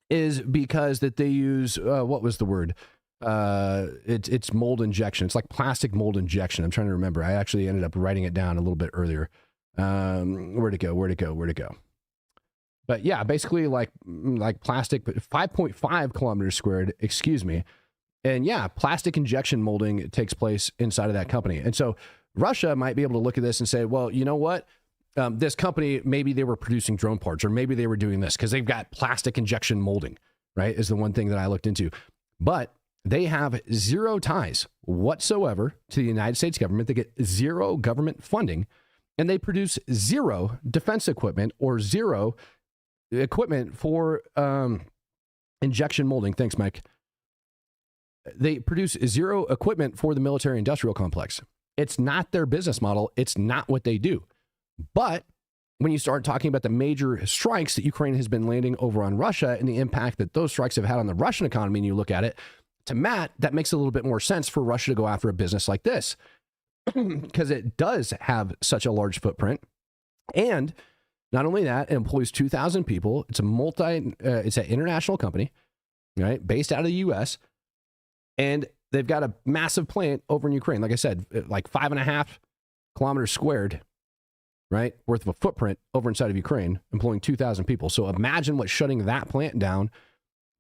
is because that they use, what was the word? It's mold injection. It's like plastic mold injection. I'm trying to remember. I actually ended up writing it down a little bit earlier. Where'd it go? But yeah, basically like plastic, but 5.5 kilometers squared, excuse me. And yeah, plastic injection molding takes place inside of that company. And so Russia might be able to look at this and say, well, you know what? This company, maybe they were producing drone parts, or maybe they were doing this because they've got plastic injection molding, right? Is the one thing that I looked into. But they have zero ties whatsoever to the United States government. They get zero government funding, and they produce zero defense equipment or zero equipment for injection molding. Thanks, Mike. They produce zero equipment for the military industrial complex. It's not their business model. It's not what they do. But when you start talking about the major strikes that Ukraine has been landing over on Russia and the impact that those strikes have had on the Russian economy, and you look at it, to Matt, that makes a little bit more sense for Russia to go after a business like this because it does have such a large footprint. And not only that, it employs 2,000 people. It's it's an international company, right, based out of the U.S., and they've got a massive plant over in Ukraine. Like I said, like 5.5 kilometers squared, right, worth of a footprint over inside of Ukraine, employing 2,000 people. So imagine what shutting that plant down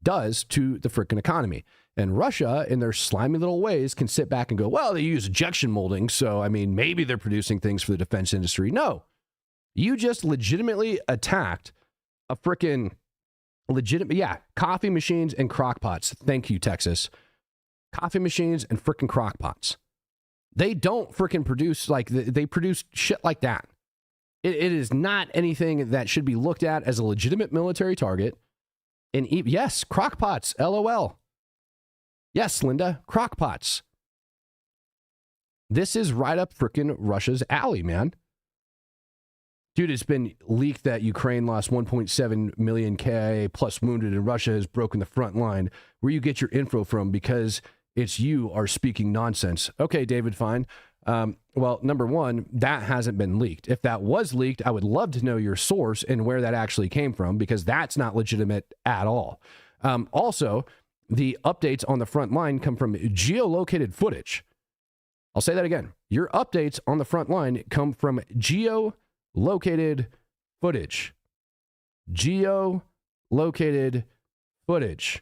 does to the freaking economy. And Russia, in their slimy little ways, can sit back and go, well, they use injection molding, so, I mean, maybe they're producing things for the defense industry. No. You just legitimately attacked a freaking legitimate, coffee machines and crock pots. Thank you, Texas. Coffee machines and freaking crock pots. They don't freaking produce, like, they produce shit like that. It is not anything that should be looked at as a legitimate military target. And yes, crock pots, LOL. Yes, Linda, crock pots. This is right up freaking Russia's alley, man. Dude, it's been leaked that Ukraine lost 1.7 million KIA plus wounded, and Russia has broken the front line. Where you get your info from, because it's you are speaking nonsense. Okay, David, fine. Well, number one, that hasn't been leaked. If that was leaked, I would love to know your source and where that actually came from, because that's not legitimate at all. Also, the updates on the front line come from geolocated footage. I'll say that again. Your updates on the front line come from geolocated footage. Geolocated footage.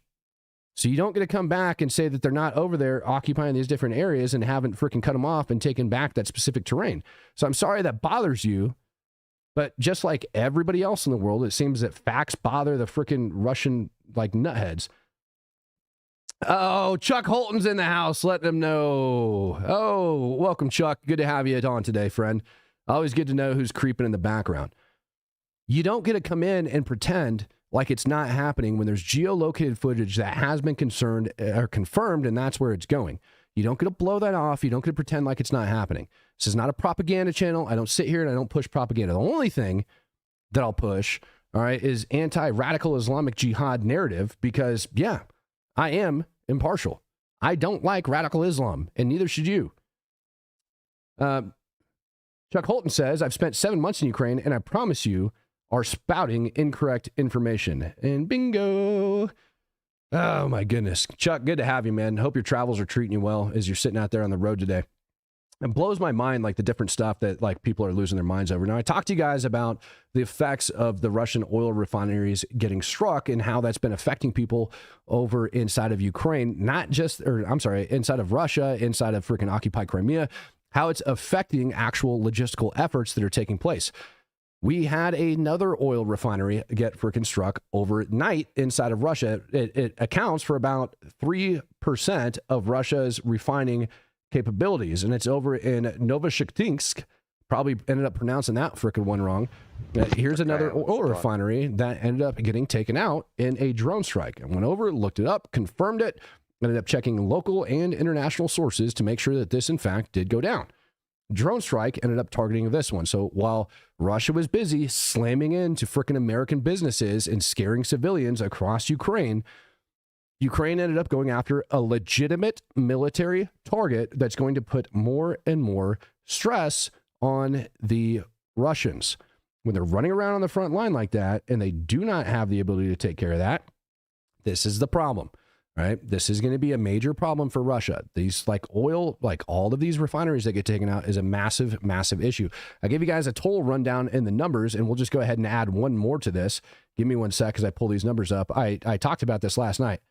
So you don't get to come back and say that they're not over there occupying these different areas and haven't freaking cut them off and taken back that specific terrain. So I'm sorry that bothers you, but just like everybody else in the world, it seems that facts bother the freaking Russian, like, nutheads. Oh, Chuck Holton's in the house. Let them know. Oh, welcome, Chuck. Good to have you on today, friend. Always good to know who's creeping in the background. You don't get to come in and pretend like it's not happening when there's geolocated footage that has been confirmed, and that's where it's going. You don't get to blow that off. You don't get to pretend like it's not happening. This is not a propaganda channel. I don't sit here and I don't push propaganda. The only thing that I'll push, all right, is anti-radical Islamic jihad narrative, because, yeah, I am impartial. I don't like radical Islam, and neither should you. Chuck Holton says, I've spent 7 months in Ukraine, and I promise you are spouting incorrect information. And bingo. Oh, my goodness. Chuck, good to have you, man. Hope your travels are treating you well as you're sitting out there on the road today. It blows my mind, like, the different stuff that, like, people are losing their minds over. Now, I talked to you guys about the effects of the Russian oil refineries getting struck and how that's been affecting people over inside of Ukraine, inside of Russia, inside of freaking occupied Crimea, how it's affecting actual logistical efforts that are taking place. We had another oil refinery get freaking struck overnight inside of Russia. It accounts for about 3% of Russia's refining capabilities, and it's over in Novosibirsk. Probably ended up pronouncing that freaking one wrong. Here's another oil refinery that ended up getting taken out in a drone strike. I went over, looked it up, confirmed it, ended up checking local and international sources to make sure that this, in fact, did go down. Drone strike ended up targeting this one. So while Russia was busy slamming into freaking American businesses and scaring civilians across Ukraine, Ukraine ended up going after a legitimate military target that's going to put more and more stress on the Russians. When they're running around on the front line like that and they do not have the ability to take care of that, this is the problem. Right? This is going to be a major problem for Russia. These, like, oil, like all of these refineries that get taken out is a massive, massive issue. I gave you guys a total rundown in the numbers, and we'll just go ahead and add one more to this. Give me one sec as I pull these numbers up. I talked about this last night.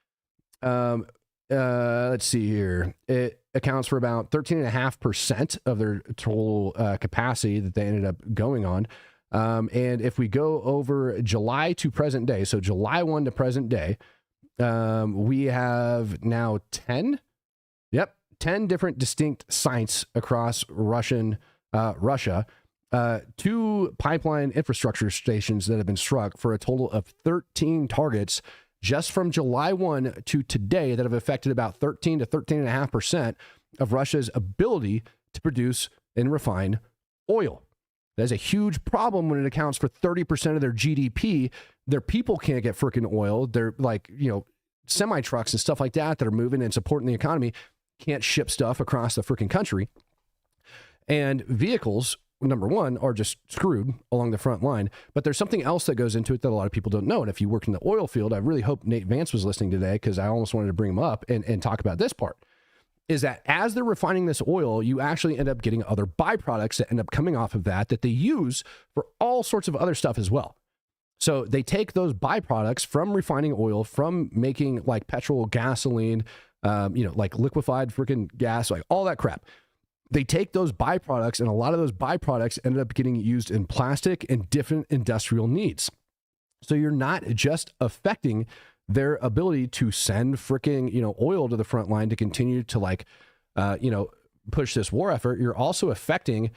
Let's see here. It accounts for about 13.5% of their total capacity that they ended up going on. And if we go over July to present day, so July 1 to present day, we have now 10 different distinct sites across Russia 2 pipeline infrastructure stations that have been struck for a total of 13 targets just from July 1 to today that have affected about 13 to 13.5% of Russia's ability to produce and refine oil. That's a huge problem when it accounts for 30% of their GDP. Their people can't get freaking oil. They're like, semi trucks and stuff like that that are moving and supporting the economy can't ship stuff across the freaking country. And vehicles, number one, are just screwed along the front line. But there's something else that goes into it that a lot of people don't know. And if you work in the oil field, I really hope Nate Vance was listening today, because I almost wanted to bring him up and talk about this part. Is that as they're refining this oil, you actually end up getting other byproducts that end up coming off of that they use for all sorts of other stuff as well. So they take those byproducts from refining oil, from making like petrol, gasoline, like liquefied freaking gas, like all that crap. They take those byproducts, and a lot of those byproducts ended up getting used in plastic and different industrial needs. So you're not just affecting their ability to send freaking, oil to the front line to continue to push this war effort. You're also affecting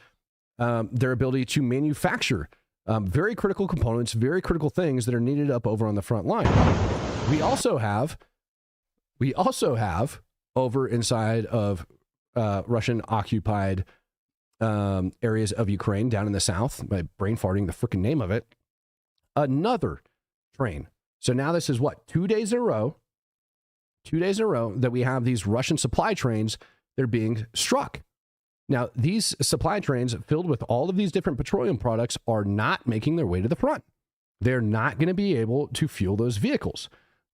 their ability to manufacture very critical components, very critical things that are needed up over on the front line. We also have over inside of Russian occupied areas of Ukraine down in the south, by brain farting the freaking name of it, another train. So now this is what, 2 days in a row that we have these Russian supply trains, they're being struck. Now, these supply trains filled with all of these different petroleum products are not making their way to the front. They're not going to be able to fuel those vehicles.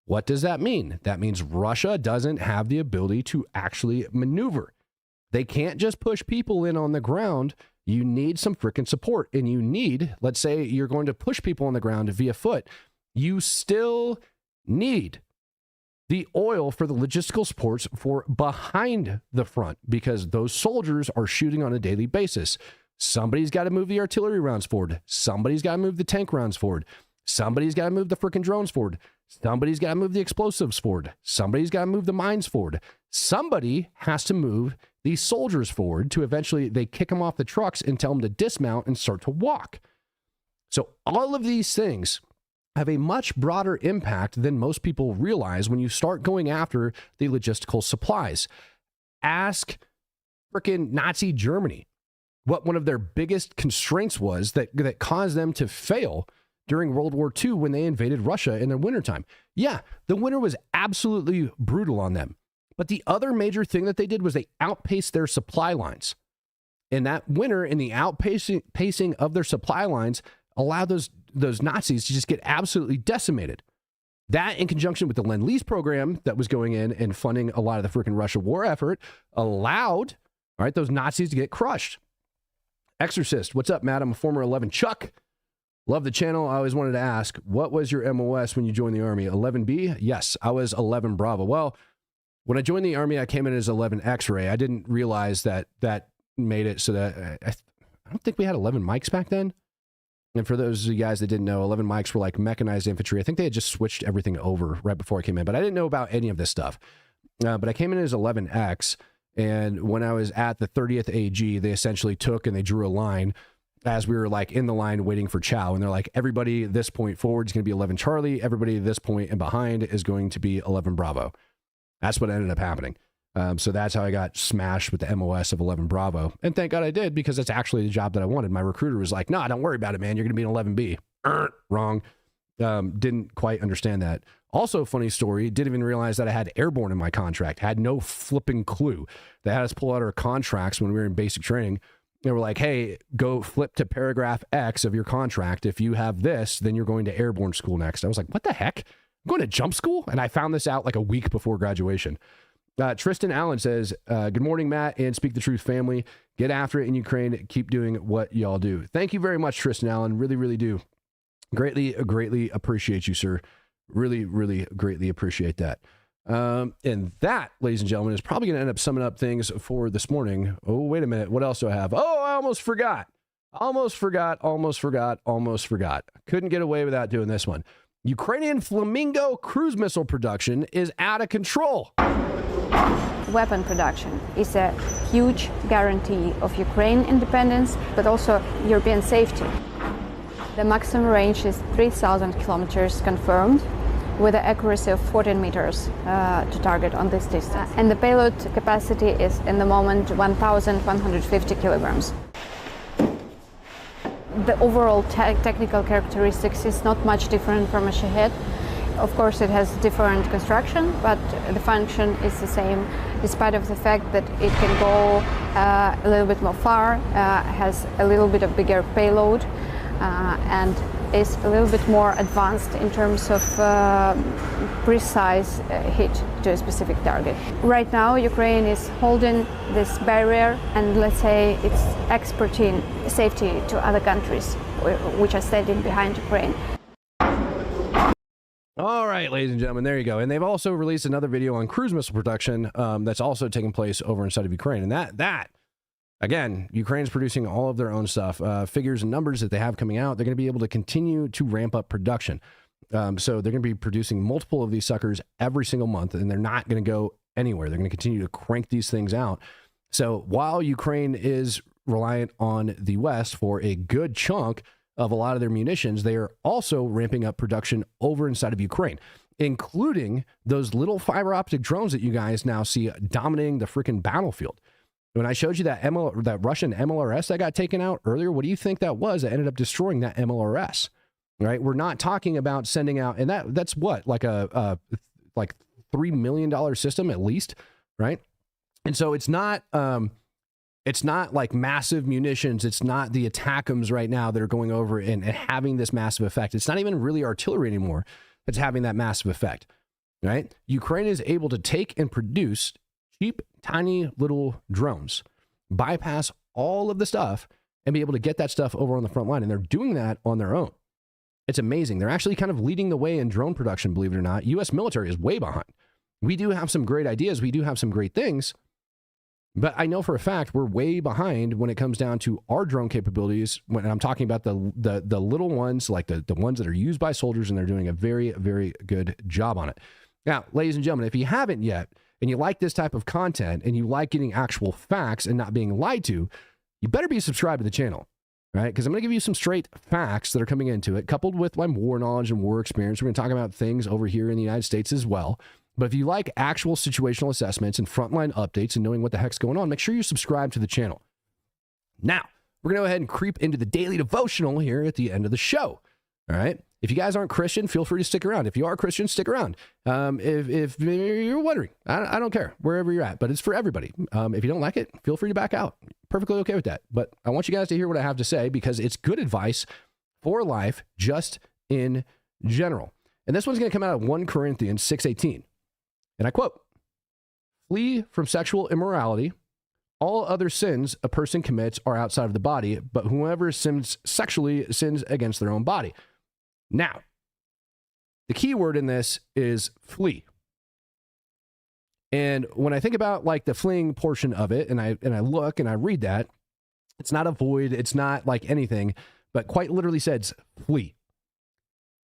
What does that mean? That means Russia doesn't have the ability to actually maneuver. They can't just push people in on the ground. You need some freaking support. And you need, let's say you're going to push people on the ground via foot, you still need the oil for the logistical supports for behind the front, because those soldiers are shooting on a daily basis. Somebody's got to move the artillery rounds forward. Somebody's got to move the tank rounds forward. Somebody's got to move the freaking drones forward. Somebody's got to move the explosives forward. Somebody's got to move the mines forward. Somebody has to move these soldiers forward to eventually they kick them off the trucks and tell them to dismount and start to walk. So all of these things have a much broader impact than most people realize when you start going after the logistical supplies. Ask freaking Nazi Germany what one of their biggest constraints was that caused them to fail during World War II when they invaded Russia in the wintertime. Yeah, the winter was absolutely brutal on them. But the other major thing that they did was they outpaced their supply lines. And that winter and the outpacing of their supply lines allowed those Nazis to just get absolutely decimated. That, in conjunction with the Lend-Lease program that was going in and funding a lot of the freaking Russia war effort, allowed, all right, those Nazis to get crushed. Exorcist, what's up, Matt? I'm a former 11 Chuck. Love the channel. I always wanted to ask, what was your MOS when you joined the Army? 11B? Yes, I was 11 Bravo. Well, when I joined the Army, I came in as 11 X-ray. I didn't realize that made it so that I don't think we had 11 mics back then. And for those of you guys that didn't know, 11 mics were like mechanized infantry. I think they had just switched everything over right before I came in, but I didn't know about any of this stuff. But I came in as 11X, and when I was at the 30th AG, they essentially took and they drew a line as we were like in the line waiting for chow. And they're like, everybody this point forward is going to be 11 Charlie. Everybody this point and behind is going to be 11 Bravo. That's what ended up happening. So that's how I got smashed with the MOS of 11 Bravo. And thank God I did, because that's actually the job that I wanted. My recruiter was like, nah, don't worry about it, man. You're going to be an 11B. Wrong. Didn't quite understand that. Also, funny story, didn't even realize that I had airborne in my contract. Had no flipping clue. They had us pull out our contracts when we were in basic training. They were like, hey, go flip to paragraph X of your contract. If you have this, then you're going to airborne school next. I was like, what the heck? I'm going to jump school? And I found this out like a week before graduation. Tristan Allen says, good morning, Matt, and Speak the Truth family. Get after it in Ukraine. Keep doing what y'all do. Thank you very much, Tristan Allen. Really, really do. Greatly appreciate you, sir. Really, really greatly appreciate that. And that, ladies and gentlemen, is probably going to end up summing up things for this morning. Oh, wait a minute. What else do I have? Oh, I almost forgot. Couldn't get away without doing this one. Ukrainian Flamingo cruise missile production is out of control. weapon production is a huge guarantee of Ukraine independence, but also European safety. The maximum range is 3,000 kilometers confirmed, with an accuracy of 14 meters to target on this distance. And the payload capacity is, in the moment, 1,150 kilograms. The overall technical characteristics is not much different from a Shahed. Of course, it has different construction, but the function is the same, despite of the fact that it can go a little bit more far, has a little bit of bigger payload, and is a little bit more advanced in terms of precise hit to a specific target. Right now, Ukraine is holding this barrier and, let's say, it's exporting safety to other countries which are standing behind Ukraine. All right, ladies and gentlemen, there you go. And they've also released another video on cruise missile production that's also taking place over inside of Ukraine. And that again, Ukraine's producing all of their own stuff. Figures and numbers that they have coming out, they're going to be able to continue to ramp up production. So they're going to be producing multiple of these suckers every single month, and they're not going to go anywhere. They're going to continue to crank these things out. So while Ukraine is reliant on the West for a good chunk of a lot of their munitions, they are also ramping up production over inside of Ukraine, including those little fiber optic drones that you guys now see dominating the freaking battlefield. When I showed you that Russian MLRS that got taken out earlier, what do you think that was that ended up destroying that MLRS? Right? We're not talking about sending out, and that's what, like a like $3 million system at least, right? And so it's not like massive munitions. It's not the ATACMs right now that are going over and having this massive effect. It's not even really artillery anymore that's having that massive effect, right? Ukraine is able to take and produce cheap, tiny little drones, bypass all of the stuff, and be able to get that stuff over on the front line. And they're doing that on their own. It's amazing. They're actually kind of leading the way in drone production, believe it or not. U.S. military is way behind. We do have some great ideas. We do have some great things. But I know for a fact we're way behind when it comes down to our drone capabilities. When I'm talking about the little ones, like the ones that are used by soldiers, and they're doing a very, very good job on it. Now, ladies and gentlemen, if you haven't yet, and you like this type of content, and you like getting actual facts and not being lied to, you better be subscribed to the channel, right? Because I'm going to give you some straight facts that are coming into it, coupled with my war knowledge and war experience. We're going to talk about things over here in the United States as well. But if you like actual situational assessments and frontline updates and knowing what the heck's going on, make sure you subscribe to the channel. Now, we're going to go ahead and creep into the daily devotional here at the end of the show. All right? If you guys aren't Christian, feel free to stick around. If you are Christian, stick around. If you're wondering, I don't care, wherever you're at, but it's for everybody. If you don't like it, feel free to back out. Perfectly okay with that. But I want you guys to hear what I have to say because it's good advice for life just in general. And this one's going to come out of 1 Corinthians 6:18. And I quote, "Flee from sexual immorality. All other sins a person commits are outside of the body, but whoever sins sexually sins against their own body." Now, the key word in this is flee. And when I think about like the fleeing portion of it, and I look and I read that, it's not avoid, it's not like anything, but quite literally says flee.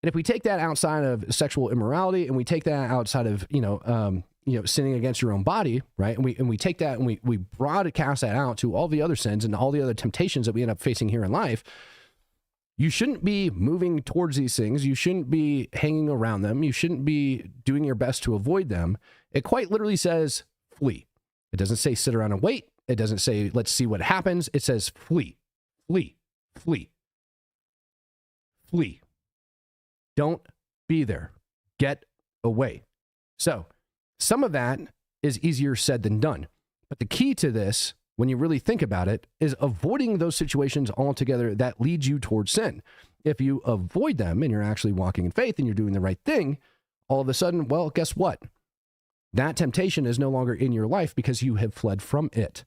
And if we take that outside of sexual immorality, and we take that outside of sinning against your own body, right? And we take that and we broadcast that out to all the other sins and all the other temptations that we end up facing here in life. You shouldn't be moving towards these things. You shouldn't be hanging around them. You shouldn't be doing your best to avoid them. It quite literally says flee. It doesn't say sit around and wait. It doesn't say let's see what happens. It says flee, flee, flee, flee. Don't be there. Get away. So some of that is easier said than done. But the key to this, when you really think about it, is avoiding those situations altogether that lead you towards sin. If you avoid them and you're actually walking in faith and you're doing the right thing, all of a sudden, well, guess what? That temptation is no longer in your life because you have fled from it.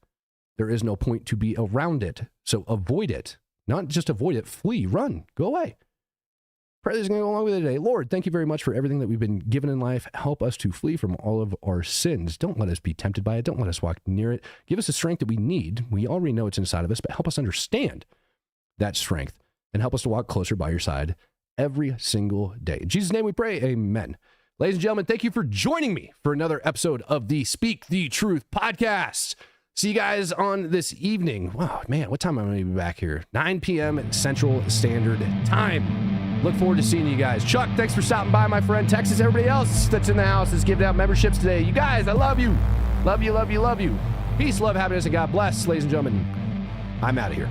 There is no point to be around it. So avoid it. Not just avoid it, flee, run, go away. Pray this is going to go along with it today. Lord, thank you very much for everything that we've been given in life. Help us to flee from all of our sins. Don't let us be tempted by it. Don't let us walk near it. Give us the strength that we need. We already know it's inside of us, but help us understand that strength and help us to walk closer by your side every single day. In Jesus' name we pray, amen. Ladies and gentlemen, thank you for joining me for another episode of the Speak the Truth podcast. See you guys on this evening. Wow, man, what time am I going to be back here? 9 p.m. Central Standard Time. Look forward to seeing you guys. Chuck, thanks for stopping by, my friend. Texas, everybody else that's in the house is giving out memberships today. You guys, I love you. Love you, love you, love you. Peace, love, happiness, and God bless. Ladies and gentlemen, I'm out of here.